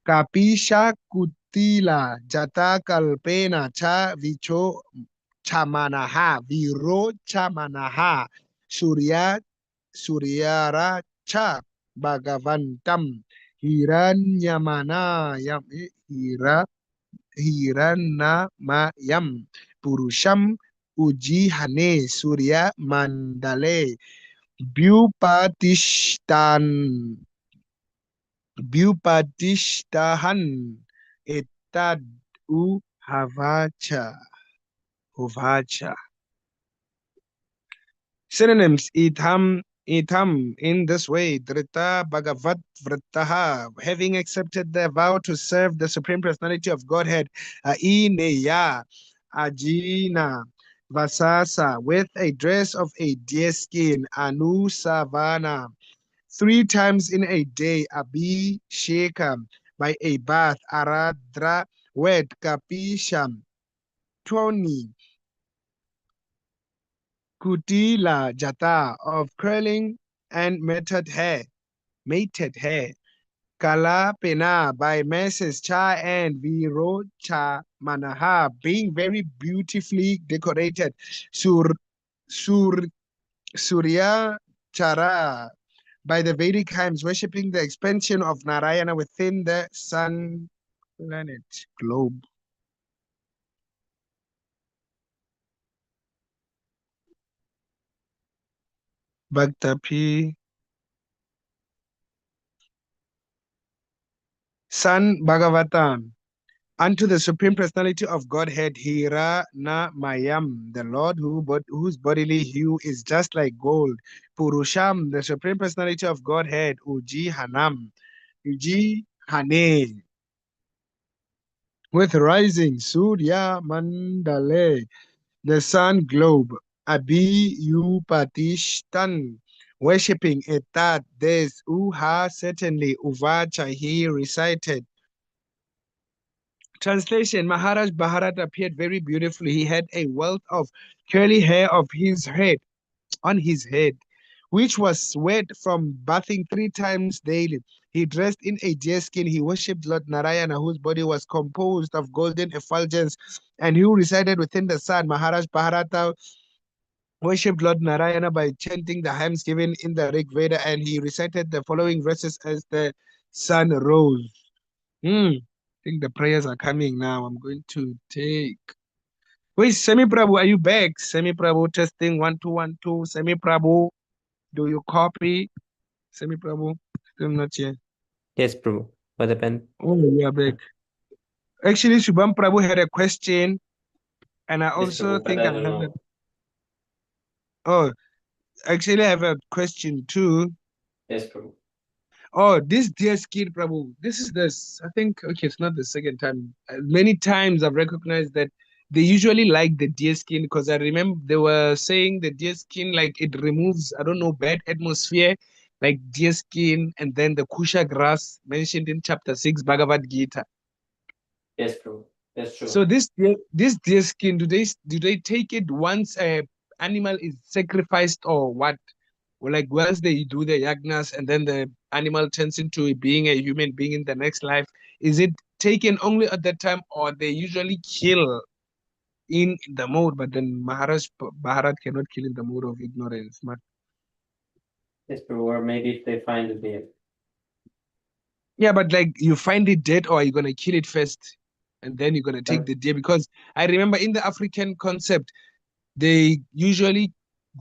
Kapisha kutila jata kalpena cha vicho chamanaha viro chamanaha suryara cha bhagavantam hiranyamana yam hiranamayam purusham ujihane surya mandale vyupatishtan vyupatishtahan etad havacha. Synonyms: itham in this way, drita bhagavat vritaha, having accepted the vow to serve the Supreme Personality of Godhead, aineya, ajina, vasasa, with a dress of a deerskin, anusavana, 3 times in a day, abhishekam, by a bath, aradra, wet, kapisham, 20, kutila jata, of curling and mated hair. Kala pena, by Mrs. Cha and Virocha Manaha, being very beautifully decorated. Sur Surya Chara, by the Vedic hymns, worshipping the expansion of Narayana within the sun planet globe. Bhaktapi. San Bhagavatam. Unto the Supreme Personality of Godhead, Hira na Mayam, the Lord whose bodily hue is just like gold. Purusham, the Supreme Personality of Godhead, Uji Hanam, Uji Hane, with rising Surya Mandale, the sun globe. Abi Upatishtan, worshipping Etat Des Uha, certainly Uvacha, he recited. Translation: Maharaj Bharat appeared very beautifully. He had a wealth of curly hair on his head, which was wet from bathing 3 times daily. He dressed in a deerskin. He worshipped Lord Narayana, whose body was composed of golden effulgence, and who resided within the sun. Maharaj Bharata worshipped Lord Narayana by chanting the hymns given in the Rig Veda, and he recited the following verses as the sun rose. I think the prayers are coming now. I'm going to take. Wait, Semi Prabhu, are you back? Semi Prabhu, testing 1 2 1 2. Semi Prabhu, do you copy? Semi Prabhu, still not here. Yes, Prabhu. What happened? Oh, you are back. Actually, Shubham Prabhu had a question, and I Yes, also Prabhu, but think I I don't have a. know. Oh, actually, I have a question too. Yes, Prabhu. Oh, this dear skid, Prabhu. This is this. I think, okay, it's not the second time. Many times I've recognized that they usually like the deer skin because I remember they were saying the deer skin, like it removes, I don't know, bad atmosphere, like deer skin, and then the kusha grass mentioned in chapter 6, Bhagavad Gita. Yes, Prabhu. That's true. So this deer skin, do they take it once a animal is sacrificed or what? Or like once they do the yagnas and then the animal turns into being a human being in the next life, is it taken only at that time or they usually kill in the mode, but then Maharaj Bharat cannot kill in the mode of ignorance? Yes, Prabhu. Or maybe if they find it there. Yeah, but like you find it dead or you're gonna kill it first and then you're gonna take the deer, because I remember in the African concept they usually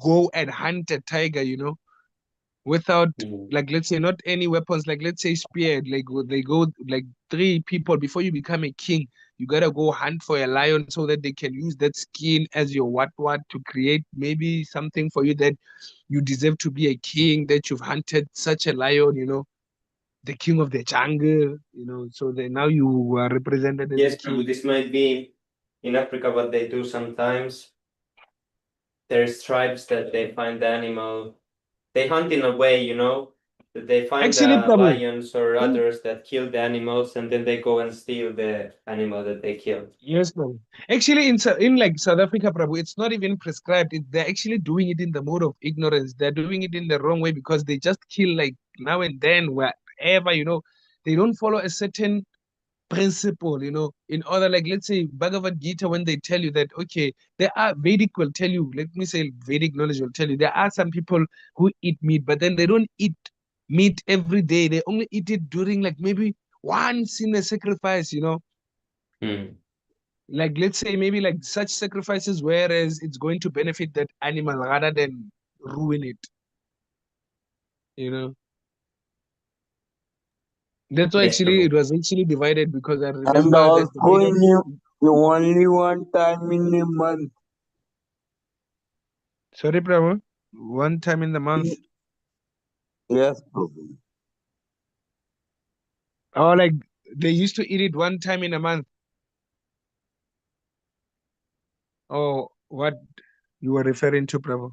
go and hunt a tiger, without, Mm. like, let's say, not any weapons, like, let's say, spear, like, they go, like, 3 people before you become a king. You gotta go hunt for a lion so that they can use that skin as your what to create maybe something for you that you deserve to be a king, that you've hunted such a lion, the king of the jungle, so then now you are represented as a Yes, king. Prabhu, this might be in Africa what they do sometimes. There's tribes that they find the animal. They hunt in a way, that they find Actually, the Prabhu, lions or in others that kill the animals, and then they go and steal the animal that they killed. yes, Prabhu. Actually, in like South Africa, Prabhu, it's not even prescribed. They're actually doing it in the mode of ignorance. They're doing it in the wrong way because they just kill like now and then, wherever, they don't follow a certain principle, in order, like, let's say, Bhagavad Gita, when they tell you that, okay, there are Vedic will tell you, let me say, Vedic knowledge will tell you, there are some people who eat meat, but then they don't eat meat every day. They only eat it during, like, maybe once in a sacrifice, Hmm. like, let's say, maybe like such sacrifices, whereas it's going to benefit that animal rather than ruin it, you know. That's why Yes, actually it Prabhu. was actually divided, because I And remember there's the also mode of in only one time in a month. sorry, Prabhu, one time in the month. Yes, Prabhu. Or like they used to eat it one time in a month. Or what you were referring to, Prabhu?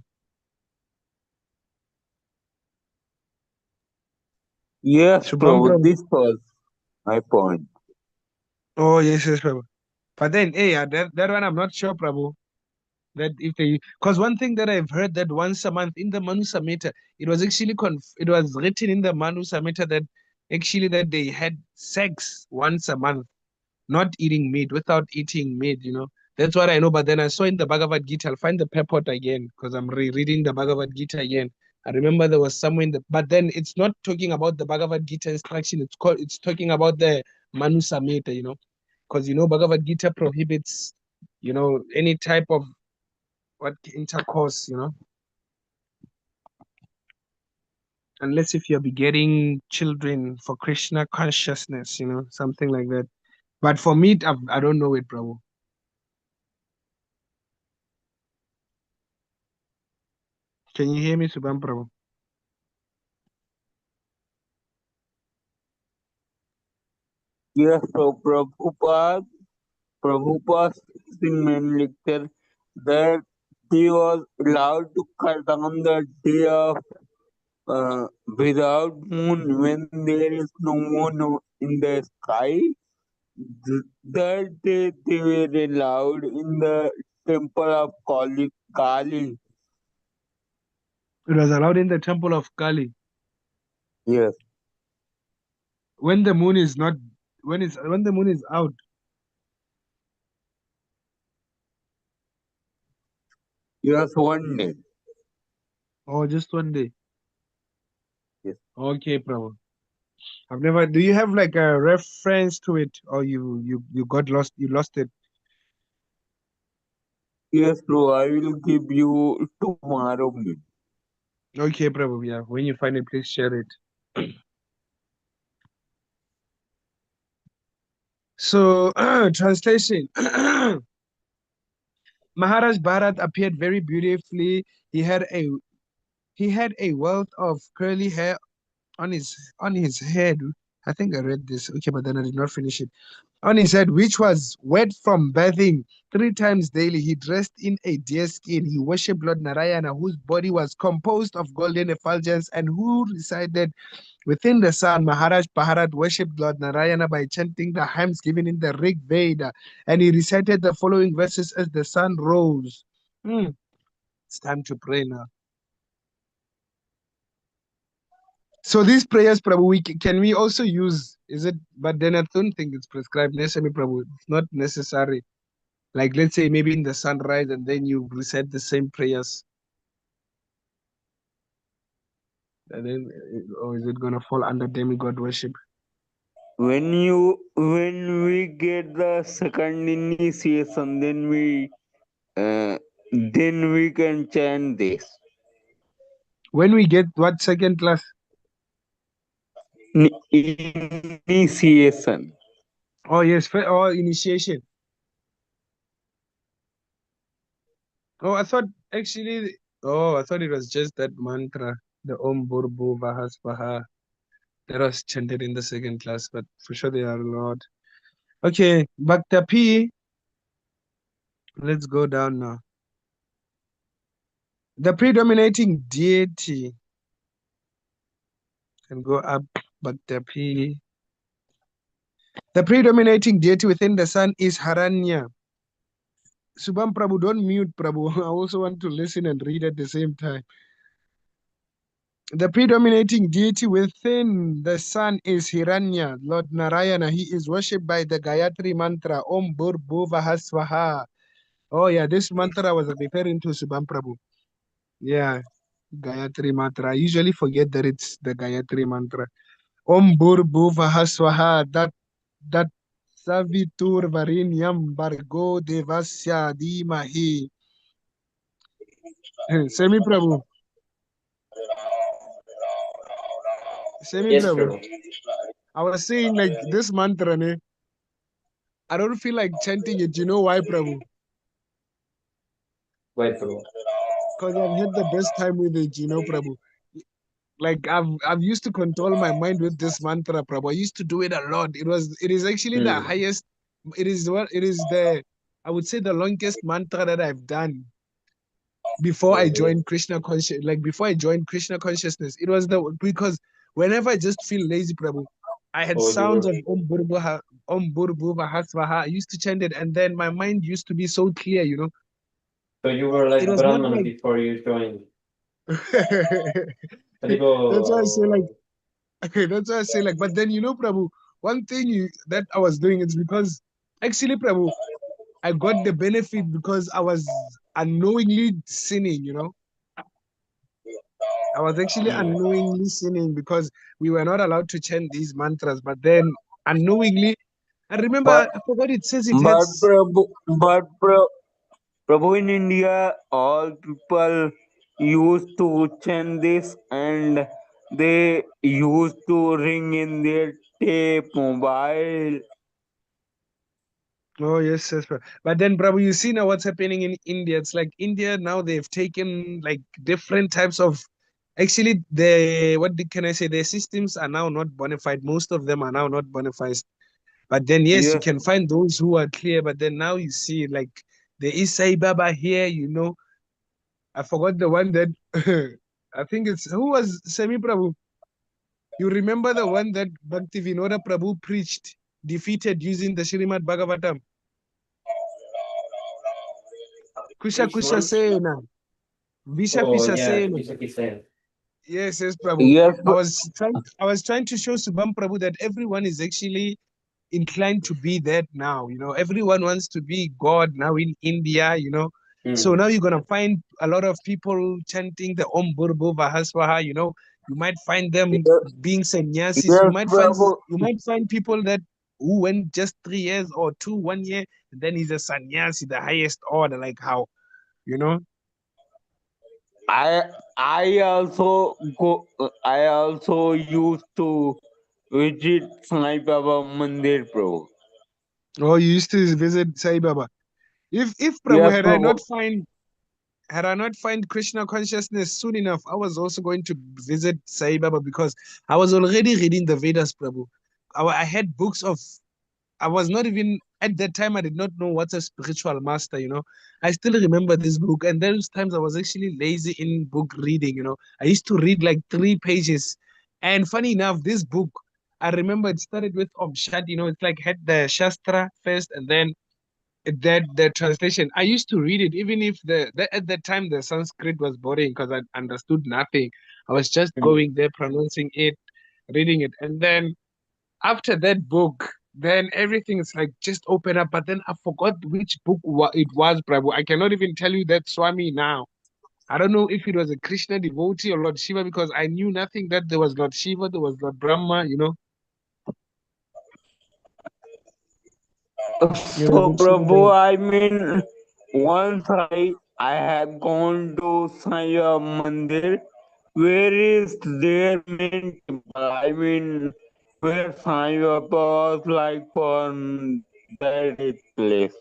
Yes, Shubham, Prabhu. Prabhu. This was my point. Oh, yes, Prabhu. But then, hey, that one I'm not sure, Prabhu. That if they, because one thing that I've heard that once a month in the Manu Samhita, it was actually it was written in the Manu Samhita that actually that they had sex once a month, not eating meat, without eating meat, That's what I know. But then I saw in the Bhagavad Gita, I'll find the purport again because I'm rereading the Bhagavad Gita again. I remember there was somewhere in the, but then it's not talking about the Bhagavad Gita instruction. It's talking about the Manu Samhita, because Bhagavad Gita prohibits, any type of what intercourse, unless if you're begetting children for Krishna consciousness, something like that. But for meat, I don't know it, Prabhu. Can you hear me, Subham Prabhu? Yes, so Prabhupada's main lecture that he was allowed to cut down the day of without moon when there is no moon in the sky. That day they were allowed in the temple of Kali. It was allowed in the temple of Kali Yes, when the moon is not, when the moon is out. yes, one day. Or just one day. Yes, Okay, Prabhu. I've never. Do you have like a reference to it, or you got lost? You lost it. yes, bro. I will give you tomorrow. Okay, Prabhu. Yeah, when you find it, please share it. So, translation. Maharaj Bharat appeared very beautifully. He had a he had a wealth of curly hair on his head. I think I read this. Okay, but then I did not finish it. On his head, which was wet from bathing 3 times daily. He dressed in a deer skin. He worshipped Lord Narayana, whose body was composed of golden effulgence and who resided within the sun. Maharaj Bharat worshipped Lord Narayana by chanting the hymns given in the Rig Veda, and he recited the following verses as the sun rose. It's time to pray now. So these prayers, Prabhu, can we also use? Is it? But then I don't think it's prescribed necessarily, Prabhu. It's not necessary. Like, let's say maybe in the sunrise, and then you recite the same prayers, and then, or is it gonna fall under demigod worship? When we get the second initiation, then we can chant this. When we get what second class? Initiation. Oh yes, initiation. Oh, I thought actually. Oh, I thought it was just that mantra, the Om Burbu Vahas Vaha, that was chanted in the second class. But for sure they are a lot. Okay, Bhakta P. Let's go down now. The predominating deity. And go up, Bhakta P. The predominating deity within the sun is Haranya. Subham Prabhu, don't mute Prabhu. I also want to listen and read at the same time. The predominating deity within the sun is Hiranya, Lord Narayana. He is worshipped by the Gayatri mantra, Om Bhurбhuvah Swaha. Oh yeah, this mantra was referring to Subham Prabhu. Yeah, Gayatri mantra. I usually forget that it's the Gayatri mantra. Om Bhurбhuvah Swaha. That Savitur Varinyam Bargo Devasya Dhimahi. Semi Prabhu. Semi Yes, Prabhu. Prabhu. I was saying like this mantra, ne, I don't feel like chanting it. You know why, Prabhu? Why, Prabhu? Because I've had the best time with it, you know, Prabhu. Like I've used to control my mind with this mantra, Prabhu. I used to do it a lot. It is actually the highest. It is I would say the longest mantra that I've done before I joined Krishna conscious. Like before I joined Krishna consciousness, it was because whenever I just feel lazy, Prabhu, I had sounds of Om Bhurбhuvah Swaha. I used to chant it, and then my mind used to be so clear, you know. So you were like It was not Brahman like before you joined. that's why I say like that's why I say like, but then you know, Prabhu, one thing that I was doing is because actually, Prabhu, I got the benefit because I was unknowingly sinning, you know. I was actually unknowingly sinning because we were not allowed to chant these mantras, but then unknowingly, I remember But I forgot it says it has. Prabhu, in India, all people used to chant this, and they used to ring in their tape mobile. Oh yes, yes, but then, Prabhu, you see now what's happening in India. It's like India now they've taken like different types of. Actually, can I say? Their systems are now not bona fide. Most of them are now not bona fide. But then, yes, you Yes, can find those who are clear. But then now you see like there is Sai Baba here. You know, I forgot the one that I think it's who was Semi Prabhu. You remember the one that Bhaktivinoda Prabhu preached, defeated using the Śrīmad-Bhāgavatam. Kusha Which Kusha one? Sena. Visha Oh, Pisha yeah, Sena. Kisaki-sen. Yes, yes, Prabhu. yes, I was trying to show Subham Prabhu that everyone is actually inclined to be that now. You know, everyone wants to be God now in India, you know. So now you're gonna find a lot of people chanting the Om Burbo Vahaswaha, you know. You might find them being sannyasis. yes, Prabhu. You might find people that who went just 3 years or 1 year, and then he's a sannyasi, the highest order, like how, you know. I also go. I also used to visit Sai Baba Mandir, Prabhu. Oh, you used to visit Sai Baba. If Prabhu Yes, Prabhu. had I not find Krishna consciousness soon enough, I was also going to visit Sai Baba because I was already reading the Vedas, Prabhu. I had books of. I was not even at that time. I did not know what's a spiritual master. You know, I still remember this book, and those times I was actually lazy in book reading. You know, I used to read like 3 pages, and funny enough, this book I remember it started with Om Shat. You know, it's like had the Shastra first, and then that the translation. I used to read it even if at that time the Sanskrit was boring because I understood nothing. I was just going there pronouncing it, reading it, and then after that book, then everything is like just open up. But then I forgot which book it was, Prabhu. I cannot even tell you that Swami now. I don't know if it was a Krishna devotee or Lord Shiva because I knew nothing that there was Lord Shiva, there was Lord Brahma, you know. It was So, actually Prabhu, the I mean, once I have gone to Sai Baba Mandir, where is their main temple? I mean, where Sai Baba was like born, that is place.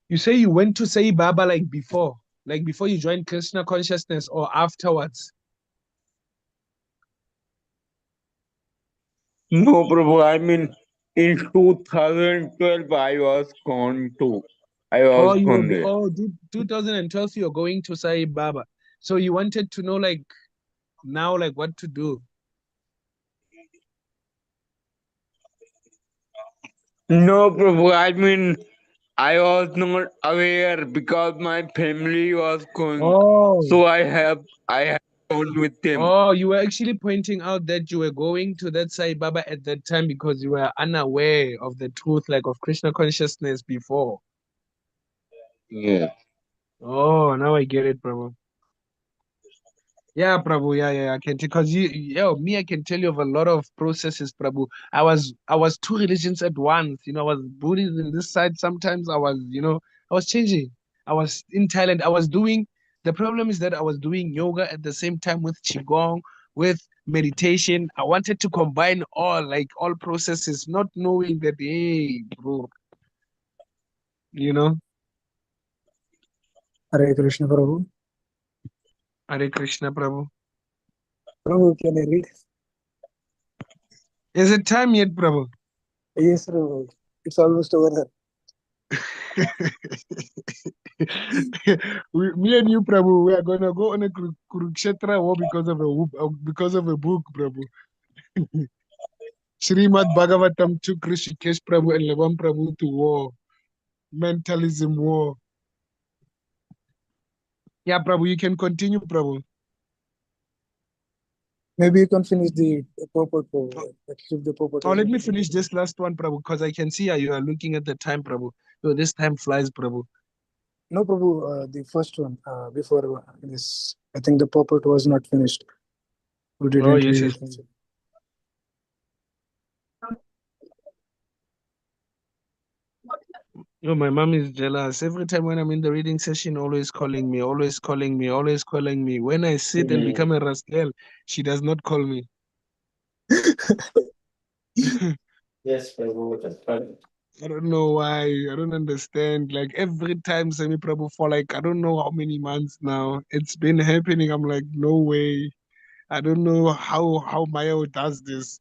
You say you went to Sai Baba like before you joined Krishna consciousness or afterwards? No, Prabhu. I mean, in 2012, I was gone too. I Oh, was gone there. 2012 you're going to Sai Baba. So you wanted to know like now like what to do. No, Prabhu. I mean, I was not aware because my family was going, Oh. so I have gone with them. Oh, you were actually pointing out that you were going to that Sai Baba at that time because you were unaware of the truth like of Krishna consciousness before. Yeah. Oh, now I get it, Prabhu. Yeah, Prabhu. Yeah. I can because I can tell you of a lot of processes, Prabhu. I was two religions at once. I was Buddhist in this side. Sometimes I was changing. I was in Thailand. The problem is that I was doing yoga at the same time with Qigong, with meditation. I wanted to combine all processes, not knowing that, hey, bro, you know, Hare Krishna, Prabhu. Hare Krishna, Prabhu. Prabhu, can I read? Is it time yet, Prabhu? Yes, Prabhu. It's almost over. Me and you, Prabhu, we are gonna go on a Kurukshetra war because of a book, Prabhu. Śrīmad-Bhāgavatam took Rishikesh Prabhu and Levan Prabhu to war, mentalism war. Yeah, Prabhu, you can continue, Prabhu. Maybe you can finish the purport, Prabhu. If the purport Oh, is let me finish this last one, Prabhu, because I can see you are looking at the time, Prabhu. So this time flies, Prabhu. No, Prabhu, the first one, before this, I think the purport was not finished. We didn't Oh, read yes. it. Oh, my mom is jealous. Every time when I'm in the reading session, always calling me, always calling me, always calling me. When I sit and become a rascal, she does not call me. Yes, Prabhu, that's funny. I don't know why. I don't understand. Like every time Semi Prabhu for like I don't know how many months now. It's been happening. I'm like, no way. I don't know how Maya does this.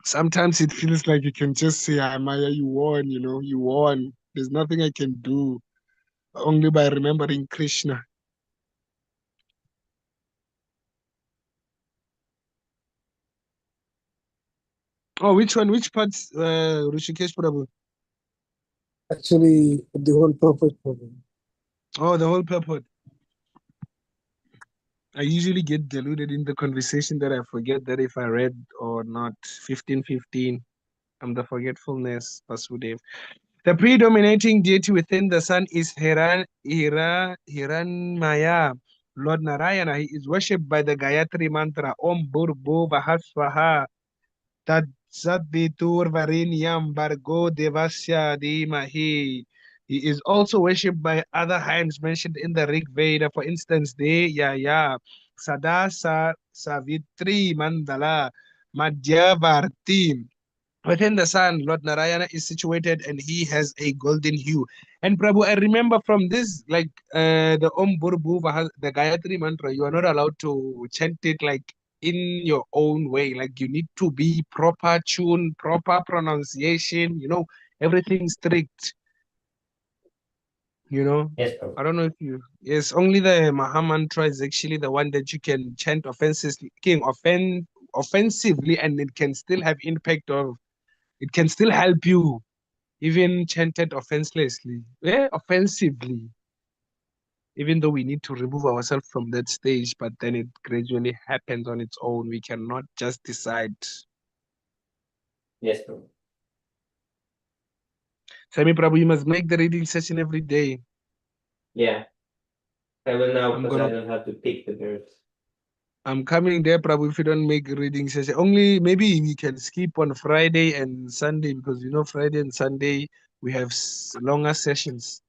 Sometimes it feels like you can just say, "Ah, Maya, you won, you won. There's nothing I can do. Only by remembering Krishna." Oh, which one? Which parts, Rishikesh Prabhu? Actually, the whole purport, Prabhu. Oh, the whole purport. I usually get deluded in the conversation that I forget that if I read or not. 15:15. I'm the forgetfulness, Vasudev. The predominating deity within the sun is Hiranmaya, Lord Narayana. He is worshipped by the Gayatri mantra Om Burbu Vahasvaha Tad Sadvitur Varinyam Bargo Devasya Dhimahi. He is also worshipped by other hymns mentioned in the Rig Veda, for instance, De Yaya, Savitri Mandala, Madhyavarti. Within the sun, Lord Narayana is situated and he has a golden hue. And Prabhu, I remember from this, like the Om Burbu the Gayatri mantra, you are not allowed to chant it like in your own way. Like you need to be proper tune, proper pronunciation, everything strict, Yes, Prabhu. I don't know if yes, only the Maha mantra is actually the one that you can chant offensively and it can still have impact of, it can still help you even chanted offensively, even though we need to remove ourselves from that stage, but then it gradually happens on its own. We cannot just decide. Yes, Prabhu. Sami Prabhu, you must make the reading session every day. Yeah. I will now I'm because I gonna don't have to pick the verbs. I'm coming there, Prabhu, if you don't make a reading session. Only maybe we can skip on Friday and Sunday because Friday and Sunday we have longer sessions.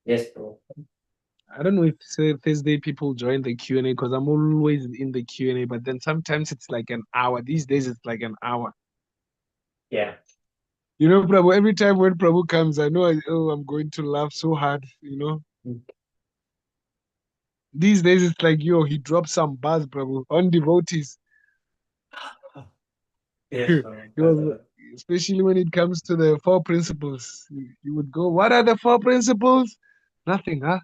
Yes, Prabhu. I don't know if Thursday people join the Q&A because I'm always in the Q&A, but then sometimes it's like an hour. These days it's like an hour. Yeah. You know, Prabhu, every time when Prabhu comes, I know I'm going to laugh so hard, Mm. These days it's like, yo, he dropped some bars, Prabhu, on devotees. Yes, He was, especially when it comes to the four principles. You would go, what are the four principles? Nothing, huh?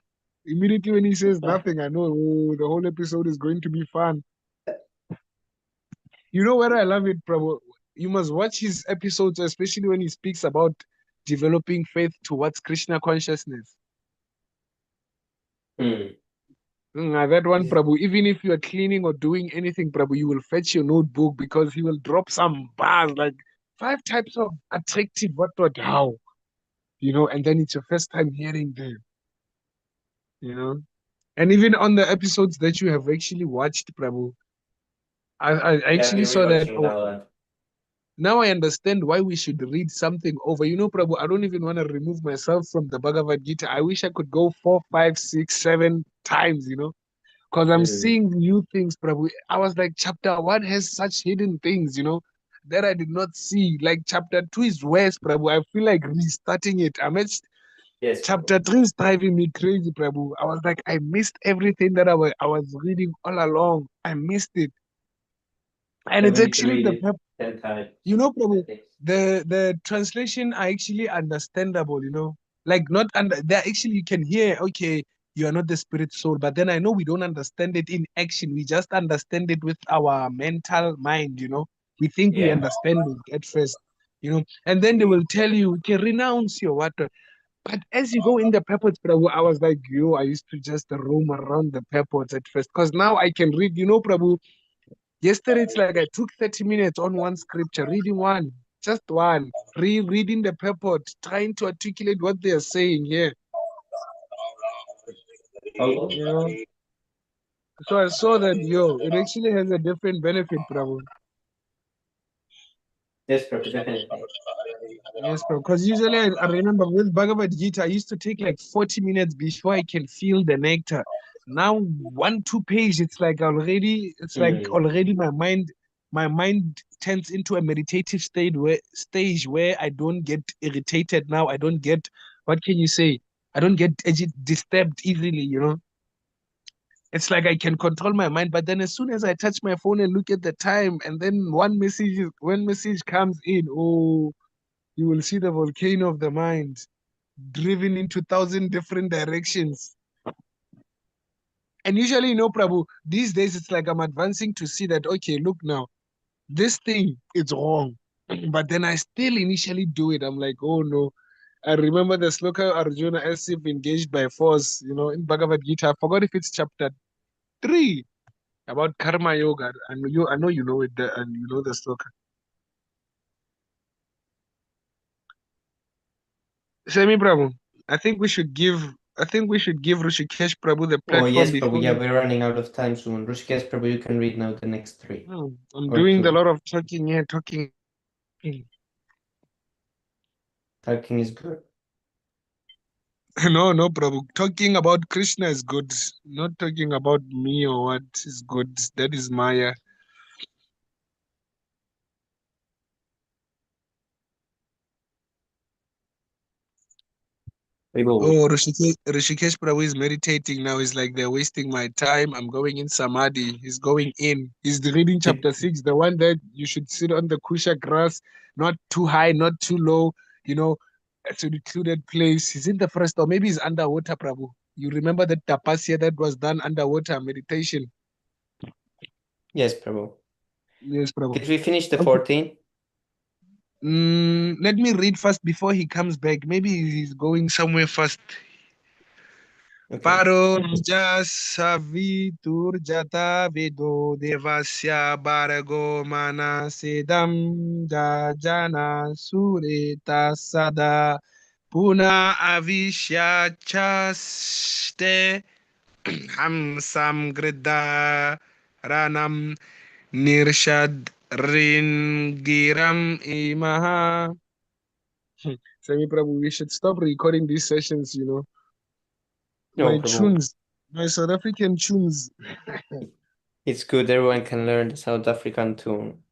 Immediately when he says nothing, I know, oh, the whole episode is going to be fun. You know where I love it, Prabhu? You must watch his episodes, especially when he speaks about developing faith towards Krishna consciousness. Mm. That one, Yes. Prabhu, even if you are cleaning or doing anything, Prabhu, you will fetch your notebook because he will drop some bars, like 5 types of attractive what, how, and then it's your first time hearing them, And even on the episodes that you have actually watched, Prabhu, I Yeah, I've actually been saw that. rewatching Oh, that one. now I understand why we should read something over. Prabhu, I don't even want to remove myself from the Bhagavad Gita. I wish I could go 4, 5, 6, 7 times, because I'm seeing new things, Prabhu. I was like, chapter 1 has such hidden things, that I did not see. Like chapter 2 is worse, Prabhu. I feel like restarting it. Yes, Chapter 3 is driving me crazy, Prabhu. I was like, I missed everything that I was reading all along. I missed it. And I it's need to actually read the it 10 times. Prabhu, at least. the translation are actually understandable, like not under there actually you can hear, okay, you are not the spirit soul, but then I know we don't understand it in action. We just understand it with our mental mind, we think we Yeah. understand it at first, and then they will tell you, okay, renounce your water. But as you go in the purports, Prabhu, I was like, yo, I used to just roam around the purports at first because now I can read, Prabhu. Yesterday, it's like I took 30 minutes on one scripture, reading one, just one, rereading the purport, trying to articulate what they are saying here. Oh, You know? So I saw that, yo, it actually has a different benefit, Prabhu. yes, Prabhu, definitely. Yes, Prabhu. Because usually I remember with Bhagavad Gita, I used to take like 40 minutes before I can feel the nectar. Now, 1, 2 page, it's like already my mind turns into a meditative stage where I don't get irritated now. I don't get, what can you say? I don't get disturbed easily, It's like I can control my mind, but then as soon as I touch my phone and look at the time, and then one message comes in, oh, you will see the volcano of the mind driven into 1,000 different directions. And usually, Prabhu, these days it's like I'm advancing to see that, okay, look now, this thing is wrong. But then I still initially do it. I'm like, oh no. I remember the sloka Arjuna as if engaged by force, in Bhagavad Gita. I forgot if it's chapter 3 about karma yoga. I know you know it, and you know the sloka. Semi Prabhu, I think we should give Rishikesh Prabhu the Oh, platform yes, Prabhu. before Yeah, he. we're running out of time soon. Rishikesh, Prabhu, you can read now the next 3 I'm or doing a 2. lot of talking here, talking. Talking is good. No, no, Prabhu. Talking about Krishna is good. Not talking about me or what is good. That is Maya. Oh, Rishikesh Prabhu is meditating now. He's like, they're wasting my time. I'm going in Samadhi. He's going in. He's reading chapter 6, the one that you should sit on the kusha grass, not too high, not too low, at a secluded place. He's in the first, or maybe he's underwater, Prabhu. You remember that tapasya that was done underwater meditation? Yes, Prabhu. Yes, Prabhu. Did we finish the Okay. 14? Let me read first before he comes back. Maybe he's going somewhere first. Okay. Paromja savitur jata vedo devasya barago mana sedam jajana sureta sada puna avishya chaste hamsam grida ranam nirshad ringiram imaha. Semi Prabhu, we should stop recording these sessions, No, My Prabhu. tunes, my South African tunes. It's good. Everyone can learn the South African tune.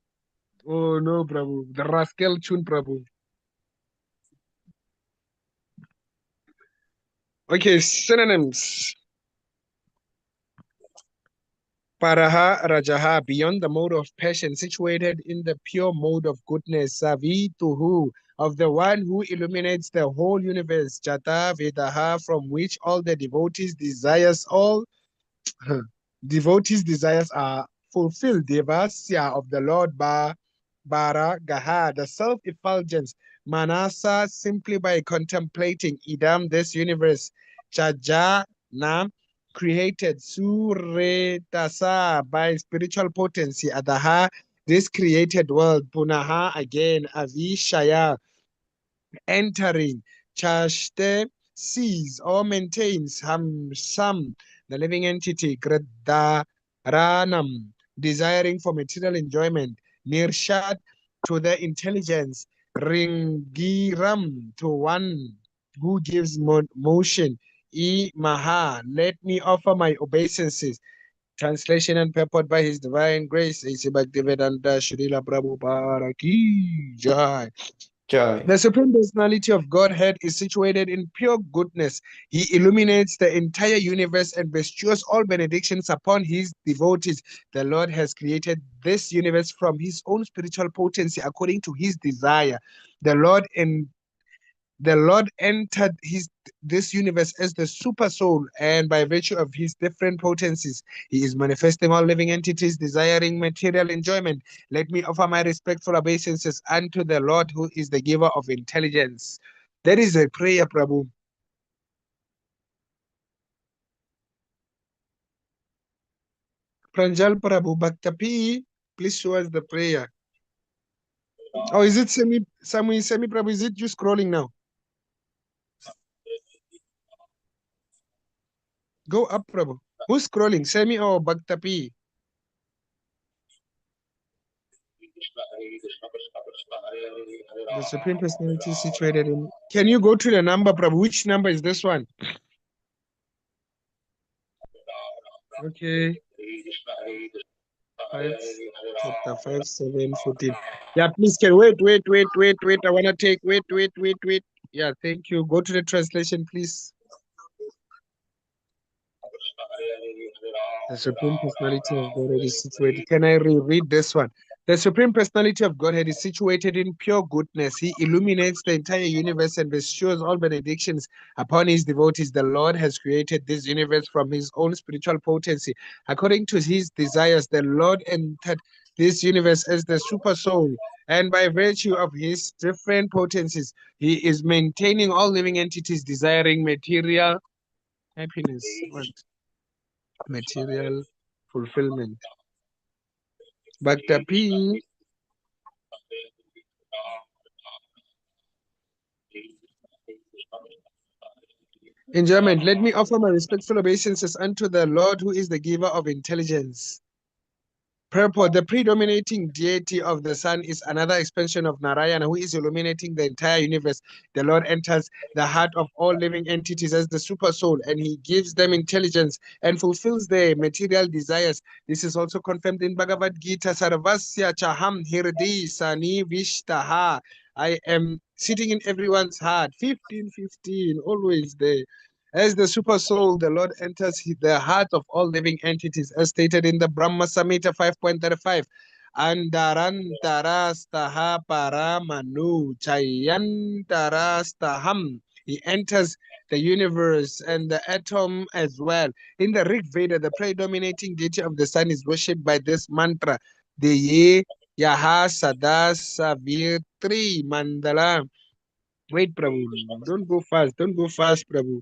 Oh no, Prabhu. The rascal tune, Prabhu. Okay, synonyms. Paraha Rajaha, beyond the mode of passion, situated in the pure mode of goodness. Savituhu, of the one who illuminates the whole universe. Jata Vedaha, from which all the devotees' desires, devotees' desires are fulfilled. Devasya of the Lord Bara Gaha, the self-effulgence. Manasa, simply by contemplating Idam, this universe. Chaja Nam, created. Suretasa, by spiritual potency. Adaha, this created world. Punaha, again. Avishaya, entering. Chashte, sees or maintains. Hamsam, the living entity. Gradaranam, desiring for material enjoyment. Nirshad, to the intelligence. Ringiram, to one who gives motion. Maha, let me offer my obeisances. Translation and purport by His Divine Grace. A.C. Bhaktivedanta Srila Prabhupada Ki Jai. Joy. The Supreme Personality of Godhead is situated in pure goodness. He illuminates the entire universe and bestows all benedictions upon His devotees. The Lord has created this universe from His own spiritual potency according to His desire. The Lord entered this universe as the super soul, and by virtue of his different potencies, he is manifesting all living entities desiring material enjoyment. Let me offer my respectful obeisances unto the Lord, who is the giver of intelligence. That is a prayer, Prabhu. Pranjal Prabhu Bhaktapi, please show us the prayer. Oh, is it Semi Prabhu? Is it you scrolling now? Go up, Prabhu. Who's scrolling, Semi or Bhaktapi? The Supreme Personality is situated in. Can you go to the number, Prabhu? Which number is this one? Okay. Chapter 5, 7, 14. Yeah, please can wait. I wanna take wait. Yeah, thank you. Go to the translation, please. The Supreme Personality of Godhead is situated. Can I reread this one? The Supreme Personality of Godhead is situated in pure goodness. He illuminates the entire universe and bestows all benedictions upon his devotees. The Lord has created this universe from his own spiritual potency. According to his desires, the Lord entered this universe as the super soul. And by virtue of his different potencies, he is maintaining all living entities desiring material happiness. What? Material fulfillment. Bhaktapi, enjoyment. Let me offer my respectful obeisances unto the Lord, who is the giver of intelligence. Purport. The predominating deity of the sun is another expansion of Narayana, who is illuminating the entire universe. The Lord enters the heart of all living entities as the super soul, and he gives them intelligence and fulfills their material desires. This is also confirmed in Bhagavad Gita. Sarvasya chaham hirdi sani vishtaha. I am sitting in everyone's heart. 15, always there. As the super soul, the Lord enters the heart of all living entities, as stated in the Brahma Samhita 5.35. Andarantarastaha paramanu chayantarastaham. He enters the universe and the atom as well. In the Rig Veda, the predominating deity of the sun is worshipped by this mantra. Deye Yaha Sada Savitri Mandala. Wait, Prabhu. Don't go fast. Prabhu.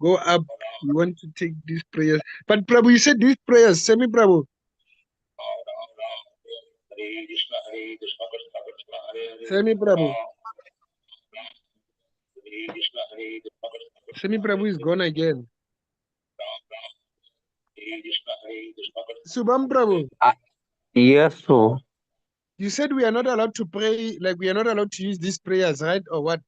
Go up. We want to take these prayers. But Prabhu, you said these prayers. Semi Prabhu. Semi Prabhu. Semi Prabhu is gone again. Subham Prabhu. Yes, so. You said we are not allowed to pray, like we are not allowed to use these prayers, right? Or what?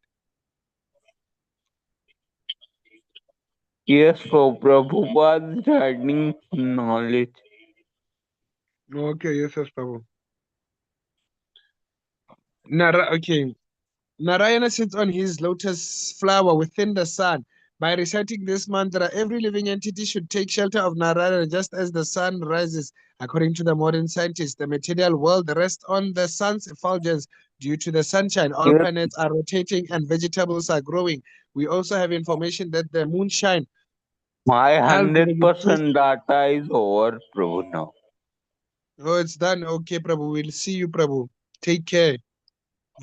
Yes, so Prabhupada is adding knowledge. Okay, yes, Prabhu. Okay. Narayana sits on his lotus flower within the sun. By reciting this mantra, every living entity should take shelter of Narayana just as the sun rises. According to the modern scientists, the material world rests on the sun's effulgence. Due to the sunshine, all Yes, planets are rotating and vegetables are growing. We also have information that the moonshine my helps the vegetation. 100% data is over, Prabhu, now. Oh, it's done. Okay, Prabhu. We'll see you, Prabhu. Take care.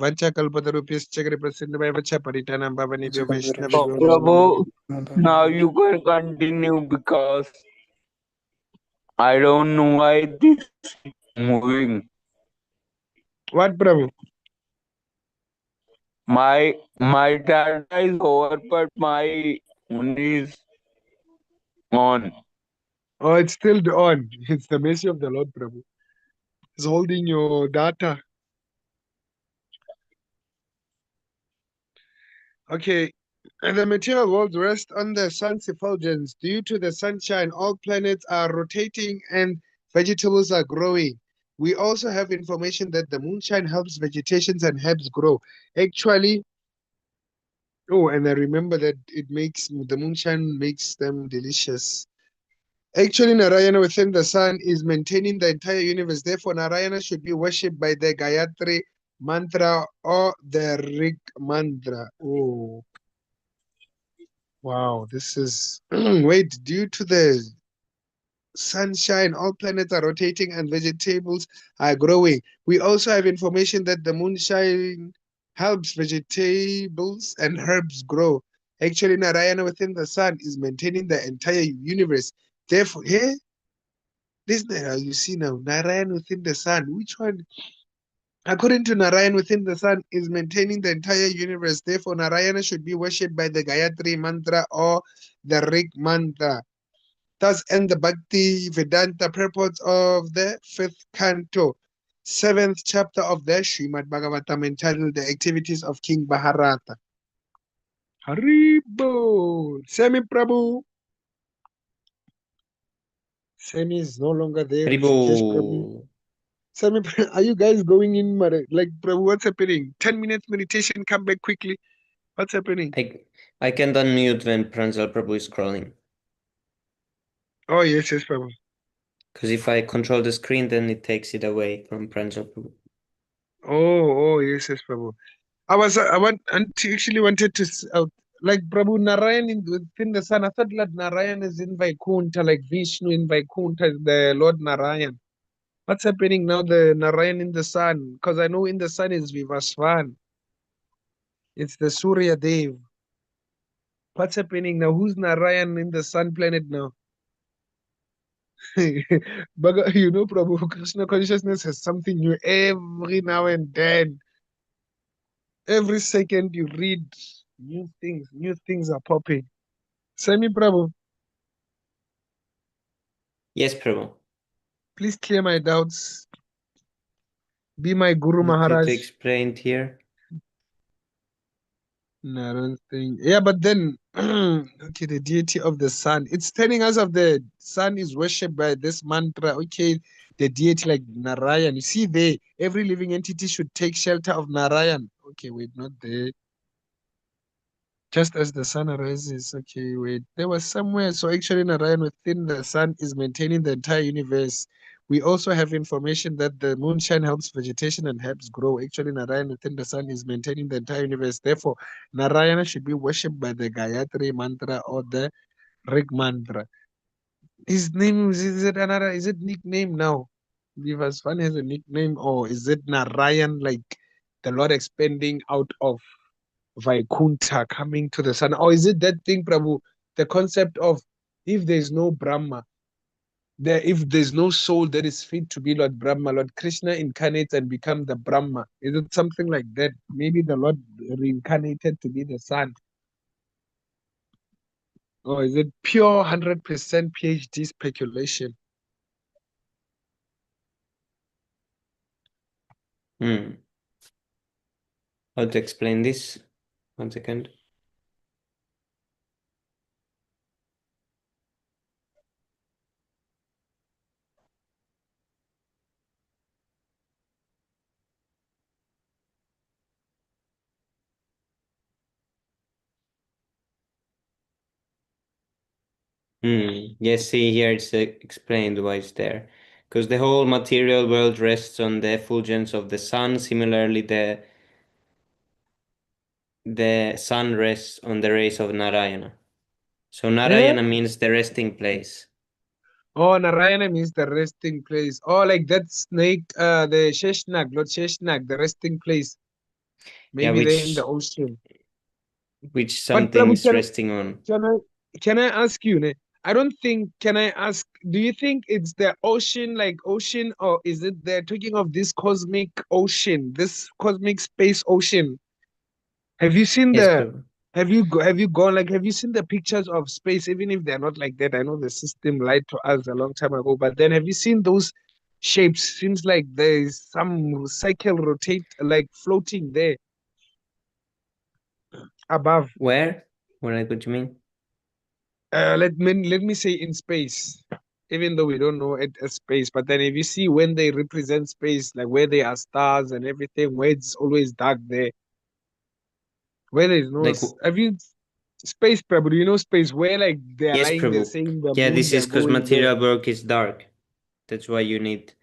Vancha kalpatarupyascha kripasinda vacha paritanam bhavanibhyo So, vaishnavibhyo Prabhu, now you can continue because I don't know why this is moving. What, Prabhu? My data is over, but my phone is on. Oh, it's still on. It's the mercy of the Lord, Prabhu. It's holding your data. Okay. And the material world rests on the sun's effulgence. Due to the sunshine, all planets are rotating and vegetables are growing. We also have information that the moonshine helps vegetations and herbs grow. Actually, oh, and I remember that the moonshine makes them delicious. Actually, Narayana within the sun is maintaining the entire universe. Therefore, Narayana should be worshipped by the Gayatri mantra or the Rig mantra. Oh, wow. This is. Wait, due to the sunshine, all planets are rotating and vegetables are growing. We also have information that the moonshine helps vegetables and herbs grow. Actually, Narayana within the sun is maintaining the entire universe. Therefore, here, this Nara you see now, Narayan within the sun. Which one? According to Narayan within the sun is maintaining the entire universe. Therefore, Narayana should be worshipped by the Gayatri mantra or the Rig mantra. Thus end the Bhakti Vedanta purports of the fifth canto, seventh chapter of the Śrīmad-Bhāgavatam entitled The Activities of King Bharata. Haribo! Semi Prabhu! Semi is no longer there. Rishikesh Prabhu. Haribo. Semi, are you guys going in? Like, Prabhu, what's happening? 10 minutes meditation, come back quickly. What's happening? I can't unmute when Pranjal Prabhu is scrolling. Oh, yes, Prabhu. Because if I control the screen, then it takes it away from Pranjal Prabhu. Oh, yes, Prabhu. Actually wanted to, like, Prabhu Narayan within the sun. I thought that Narayan is in Vaikunta, like Vishnu in Vaikunta, the Lord Narayan. What's happening now, the Narayan in the sun? Because I know in the sun is Vivasvan. It's the Surya Dev. What's happening now? Who's Narayan in the sun planet now? But Prabhu, Krishna consciousness has something new every now and then. Every second you read new things are popping. Semi Prabhu, Yes, Prabhu. please clear my doubts. Be my Guru Want you to Maharaj. explain it here? No, I don't think. Yeah, but then, okay, the deity of the sun. It's telling us of the sun is worshipped by this mantra. Okay, the deity like Narayan. You see there, every living entity should take shelter of Narayan. Okay, wait, not there. Just as the sun arises. Okay, wait. There was somewhere. So actually, Narayan within the sun is maintaining the entire universe. We also have information that the moonshine helps vegetation and herbs grow. Actually, Narayan within the sun is maintaining the entire universe. Therefore, Narayana should be worshipped by the Gayatri mantra or the Rig mantra. His name is it nickname now? Vivasvan has a nickname, or is it Narayan, like the Lord expanding out of Vaikunta coming to the sun? Or is it that thing, Prabhu, the concept of if there's no Brahma, if there's no soul that is fit to be Lord Brahma, Lord Krishna incarnates and become the Brahma? Is it something like that? Maybe the Lord reincarnated to be the sun. Or is it pure 100% PhD speculation? How to explain this? 1 second. Yes, see here it's explained why it's there. Because the whole material world rests on the effulgence of the sun. Similarly, the sun rests on the rays of Narayana. So Narayana means the resting place. Oh, Narayana means the resting place. Oh, like that snake, the Sheshnag, Lord Sheshnag, the resting place. Yeah, Maybe they're in the ocean. which But something Prabhu, is resting on. can I ask you, ne? I don't think, can I ask, do you think it's the ocean, like ocean, or is it they're talking of this cosmic ocean, this cosmic space ocean? Have you seen Yes, the, Prabhu. have you gone, like, have you seen the pictures of space, even if they're not like that? I know the system lied to us a long time ago, but then have you seen those shapes? Seems like there's some cycle rotate, like floating there above. Where? What you mean? Let me say in space, even though we don't know it as space, but then if you see when they represent space, like where there are stars and everything, where it's always dark there, where there is no, Like, have you space, Prabhu? Do you know space where like they are yes, lying there Prabhu. saying the Yeah, moons this is are because going there? material work is dark. That's why you need.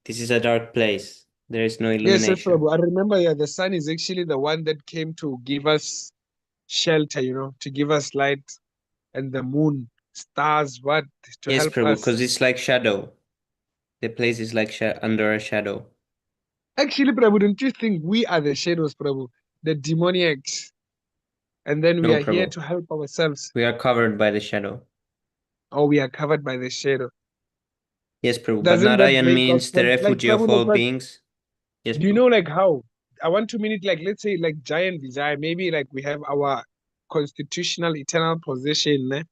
This is a dark place. There is no Yes, yes, illumination. Prabhu. I remember, yeah, the sun is actually the one that came to give us shelter, to give us light, and the moon, stars, what, to Yes, help Prabhu, us. because it's like shadow. The place is like under a shadow. Actually, Prabhu, don't you think we are the shadows, Prabhu? The demoniacs. And then we No, are here Prabhu. to help ourselves. We are covered by the shadow. Or we are covered by the shadow. Yes, Prabhu. But Doesn't that Narayan make us means the like refugee of Prabhu, like all what? beings. Yes, Do you Prabhu. know like how? I want to mean it like, let's say like giant Vijay, maybe like we have our constitutional eternal position, eh?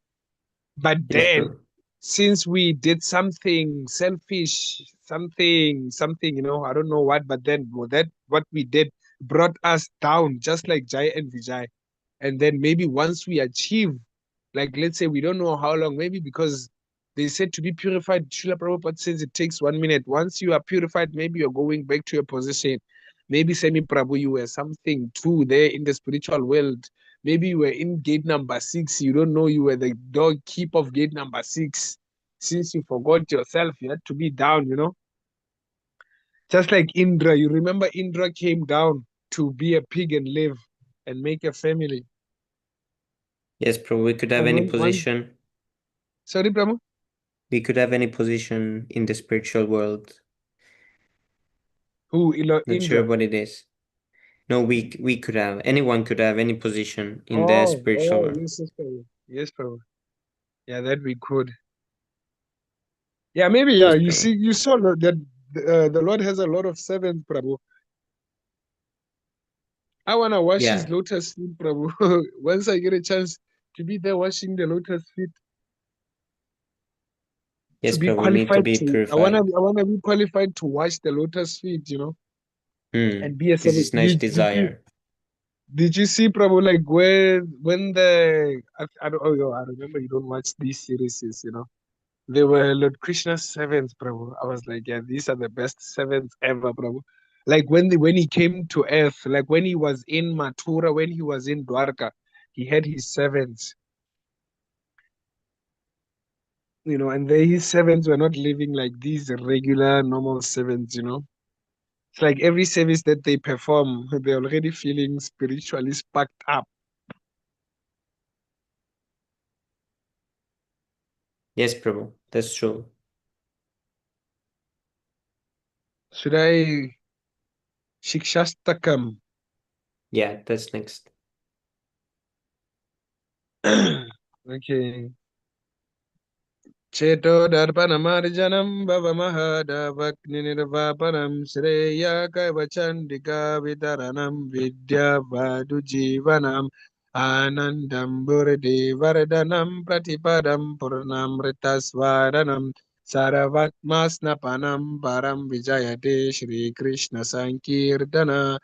But Yes, then Prabhu. since we did something selfish, something, I don't know what, but then that what we did brought us down, just like Jai and Vijay. And then maybe once we achieve, like let's say we don't know how long, maybe because they said to be purified, Srila Prabhupada says it takes 1 minute. Once you are purified, maybe you're going back to your position. Maybe Semi Prabhu, you were something too there in the spiritual world. Maybe you were in gate number 6. You don't know you were the dog keep of gate number 6. Since you forgot yourself, you had to be down. Just like Indra, you remember Indra came down to be a pig and live and make a family. Yes, Prabhu. We could have And any when position. sorry, Prabhu? We could have any position in the spiritual world. Who, Not sure Indra? what it is. No, we could have. Anyone could have any position in the spiritual Oh, world. yes, Prabhu. Yes, Prabhu. Yeah, that we could. Yeah, maybe, yeah. Yes, You Prabhu. see, you saw that the Lord has a lot of servants, Prabhu. I want to wash his Yeah. lotus feet, Prabhu. Once I get a chance to be there washing the lotus feet, to Yes, be Prabhu. We need to qualified be to, I purified. wanna be qualified to wash the lotus feet, and be a This servant. is nice desire. Did you see, Prabhu, like when the I don't, oh, yo, I remember you don't watch these series. They were Lord Krishna's servants, Prabhu. I was like, yeah, these are the best servants ever, Prabhu. Like when he came to earth, like when he was in Mathura, when he was in Dwarka, he had his servants, and his servants were not living like these regular, normal servants. It's like every service that they perform, they're already feeling spiritually sparked up. Yes, Prabhu. That's true. Should I Shikshastakam? Yeah, that's next. Okay. Cheto darpanamarjanam bhavamahadavakninirvapanam shreya kaivachandika vitaranam vidya vadu jivanam anandam burdi vardhanam pratipadam purnam ritasvaranam saravatmasnapanam param vijayate Shri Krishna Sankirtana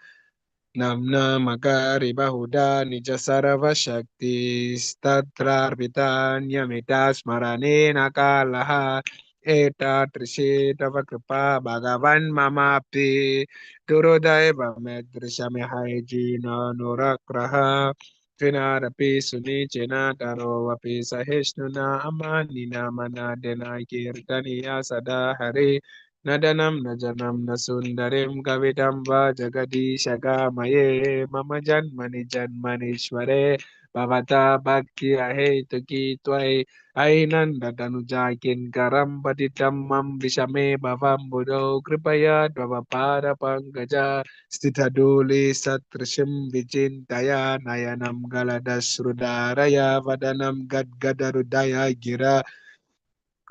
Namna Makari Bahuda Nija Sarava Shakti Statrarpitanyamita Smarane Nakalaha Eta Trisheta Vakripa Bhagavan Mamapi Durudaiva Medrishami Hygiena Nurakraha Trinarapi Sunichena Tarovapi Sahishnuna Amanina Manadena Kirtaniya Sada Hare Nadanam Najanam Nasundarim Kavidam Jagadi Shagamaye Mama Janmani Janmanishware Bhavata Bhakti Ahetuki Twai Ainanda Danujakin Karam Patitam Mam Vishame Bhavam Buddho Kripaya Dvavapada Pankaja Stithaduli Satrishim Vijintaya Nayanam Galadasrudaraya Vadanam Gadgadarudaya Gira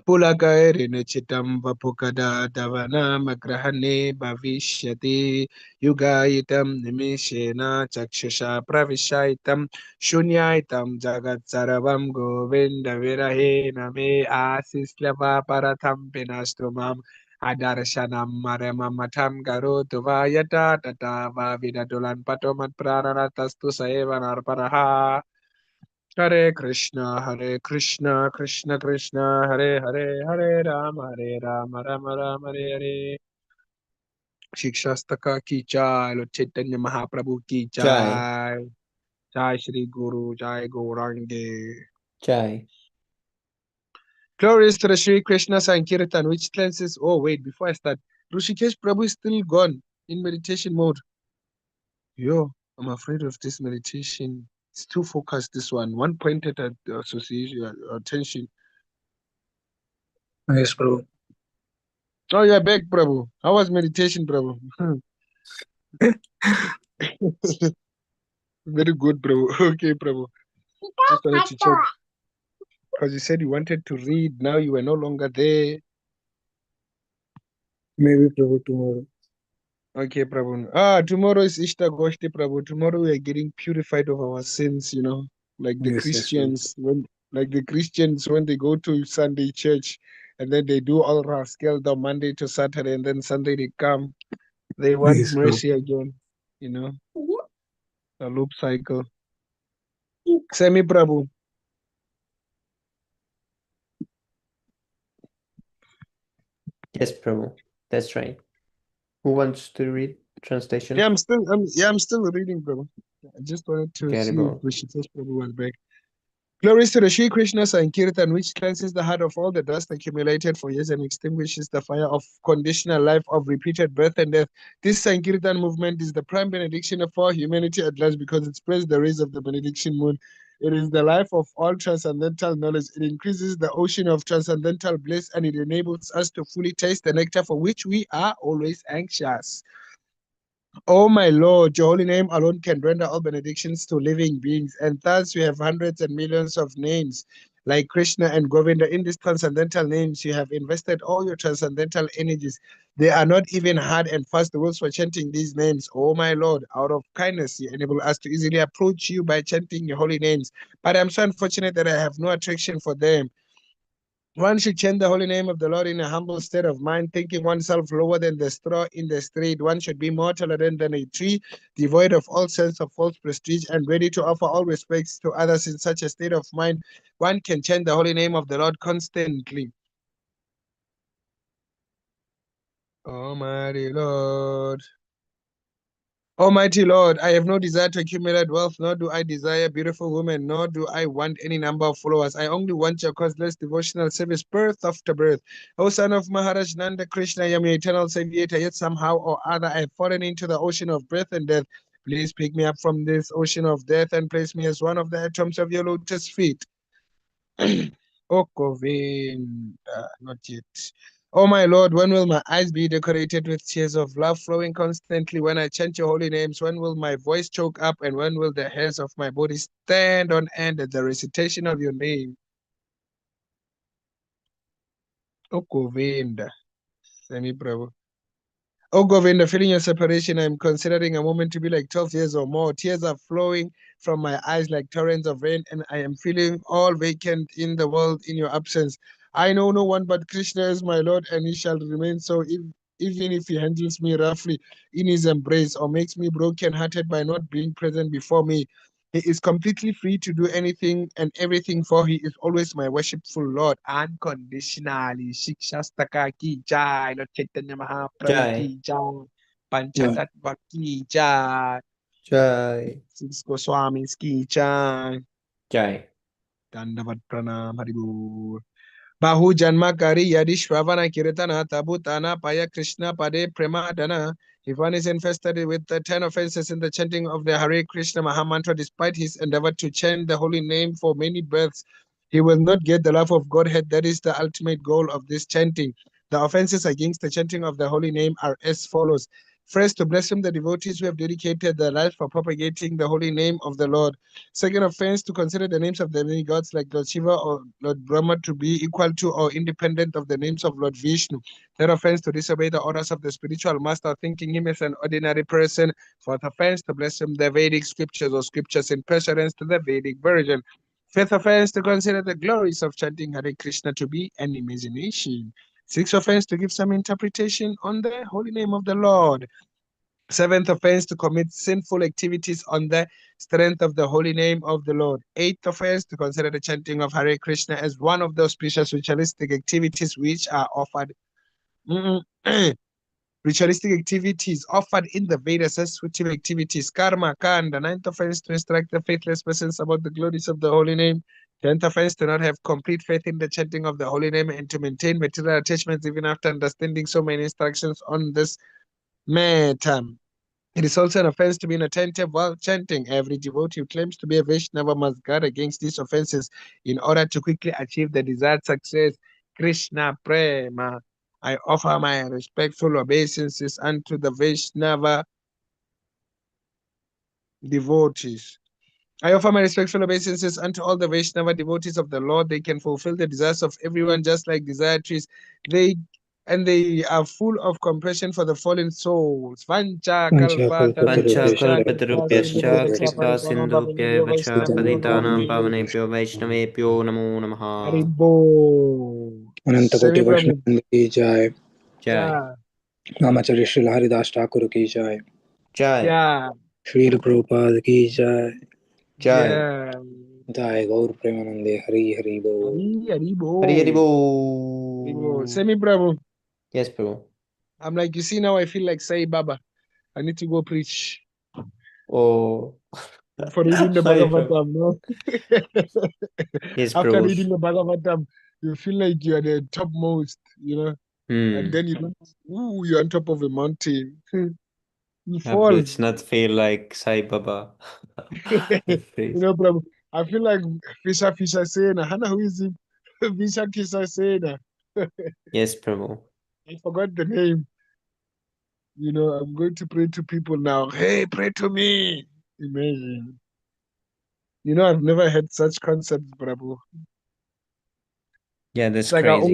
Pulakairine Chitam Vapukada Davana Magrahane Bhavishyati Yugayitam Nimishena Chakshusha Pravishaitam Shunyaitam Jagat Saravam Govinda Virahe Name Asislava Paratham Pinastumam Adarshanam Maremamatam Garotu Vayata Tata Vavidatulan Patomat Praratastu Saevan Arparaha Hare Krishna, Krishna Krishna, Hare Hare, Hare Rama, Rama Rama, Hare Hare. Shikshastaka ki jai, Lord Chaitanya Mahaprabhu ki jai. Jai Shri Guru, Jai Gaurangi. Jai. Glorious to the Shri Krishna Sankirtan, which cleanses. Oh, wait, before I start, Rishikesh Prabhu is still gone in meditation mode. Yo, I'm afraid of this meditation. It's too focused, this one. One pointed at the association, attention. Yes, Prabhu. Oh, you're back, Prabhu. How was meditation, Prabhu? Very good, Prabhu. Okay, Prabhu. Just wanted to check. Because you said you wanted to read. Now you are no longer there. Maybe Prabhu tomorrow. Okay, Prabhu. Tomorrow is Ishta Goshti, Prabhu. Tomorrow we are getting purified of our sins, like the Yes, Christians. When they go to Sunday church and then they do all rascal the Monday to Saturday and then Sunday they come. They want Yes, Prabhu. mercy again, a loop cycle. Semi Prabhu. Yes, Prabhu. That's right. Who wants to read translation? Yeah, I'm still reading, Prabhu. I just wanted to see if Rishikesh Prabhu was back. Glories to the Shri Krishna Sankirtan, which cleanses the heart of all the dust accumulated for years and extinguishes the fire of conditional life of repeated birth and death. This Sankirtan movement is the prime benediction for humanity at large because it spreads the rays of the benediction moon. It is the life of all transcendental knowledge. It increases the ocean of transcendental bliss and it enables us to fully taste the nectar for which we are always anxious. Oh my Lord, your holy name alone can render all benedictions to living beings, and thus we have hundreds and millions of names like Krishna and Govinda. In these transcendental names, you have invested all your transcendental energies. They are not even hard and fast the rules for chanting these names. Oh my Lord, out of kindness, you enable us to easily approach you by chanting your holy names. But I'm so unfortunate that I have no attraction for them. One should chant the holy name of the Lord in a humble state of mind, thinking oneself lower than the straw in the street. One should be more tolerant than a tree, devoid of all sense of false prestige, and ready to offer all respects to others in such a state of mind. One can chant the holy name of the Lord constantly. Almighty Lord. Almighty Lord, I have no desire to accumulate wealth, nor do I desire beautiful women, nor do I want any number of followers. I only want your causeless devotional service, birth after birth. O son of Maharaj Nanda Krishna, I am your eternal savior, yet somehow or other I have fallen into the ocean of birth and death. Please pick me up from this ocean of death and place me as one of the atoms of your lotus feet. O Govinda, not yet. Oh my Lord, when will my eyes be decorated with tears of love flowing constantly when I chant your holy names? When will my voice choke up and when will the hairs of my body stand on end at the recitation of your name? Oh Govinda, Semi Prabhu. Oh Govinda, feeling your separation, I'm considering a moment to be like 12 years or more. Tears are flowing from my eyes like torrents of rain, and I am feeling all vacant in the world in your absence. I know no one but Krishna is my Lord, and he shall remain so even if he handles me roughly in his embrace or makes me broken-hearted by not being present before me. He is completely free to do anything and everything, for he is always my worshipful Lord, unconditionally. Shikshastaka ki jai, Lord Chaitanya Mahaprabhu Jai. ki jai, Panchatattva ki jai. Jai. 6 Goswamis ki jai. Jai. Dandavat pranam Haribol. Bahu Janma Kari Yadi Shravana Kiritana Tabutana Paya Krishna Pade Premadana. If one is infested with the 10 offenses in the chanting of the Hare Krishna Mahamantra, despite his endeavor to chant the holy name for many births, he will not get the love of Godhead. That is the ultimate goal of this chanting. The offenses against the chanting of the holy name are as follows. First, to blaspheme the devotees who have dedicated their life for propagating the holy name of the Lord. Second offense, to consider the names of the many gods like Lord Shiva or Lord Brahma to be equal to or independent of the names of Lord Vishnu. Third offense, to disobey the orders of the spiritual master, thinking him as an ordinary person. Fourth offense, to blaspheme the Vedic scriptures or scriptures in precedence to the Vedic version. Fifth offense, to consider the glories of chanting Hare Krishna to be an imagination. Sixth offense, to give some interpretation on the holy name of the Lord. Seventh offense, to commit sinful activities on the strength of the holy name of the Lord. Eighth offense, to consider the chanting of Hare Krishna as one of those precious ritualistic activities which are offered. Ritualistic activities offered in the Vedas as ritual activities. Karma, Kanda. Ninth offense, to instruct the faithless persons about the glories of the holy name. 10th offense, to not have complete faith in the chanting of the holy name and to maintain material attachments even after understanding so many instructions on this matter. It is also an offense to be inattentive while chanting. Every devotee who claims to be a Vaishnava must guard against these offenses in order to quickly achieve the desired success. Krishna Prema. I offer my respectful obeisances unto the Vaishnava devotees. I offer my respectful obeisances unto all the Vaishnava devotees of the Lord. They can fulfill the desires of everyone just like desire trees. They are full of compassion for the fallen souls. Vancha kalpa Panchakalpatarubhyascha kripa sindhubhya vacha paditanam pavanebhyo vaishnavebhyo namo namaha. Haribol. अनंत कोटि Semi वैष्णव Prabhu. वृंद की जय। Jai. नामाचार्य Shri Haridas Thakur की जय। Jai. Yeah. Shri Prabhupada की जय। Jai. Yeah. जय गौर प्रेमानंदे हरि हरि बोल। Haribol. Hari Hari Haribol. Bol. Semi Prabhu. Yes, Prabhu. I'm like, you see, now I feel like Sai Baba. I need to go preach Oh. for reading the Hi, Prabhu. Bhagavatam, no? Yes, After Prabhu. reading the Bhagavatam, you feel like you are the topmost, you know, and Hmm. then you don't, you're on top of a mountain. You Yeah, fall. let's not feel like Sai Baba. You know, Prabhu, I feel like Fisha Sena. Hana, who is it? Fisha Sena. Yes, Prabhu. I forgot the name. You know, I'm going to pray to people now. Hey, pray to me. Imagine. You know, I've never had such concepts, Prabhu. Yeah, that's It's like I crazy.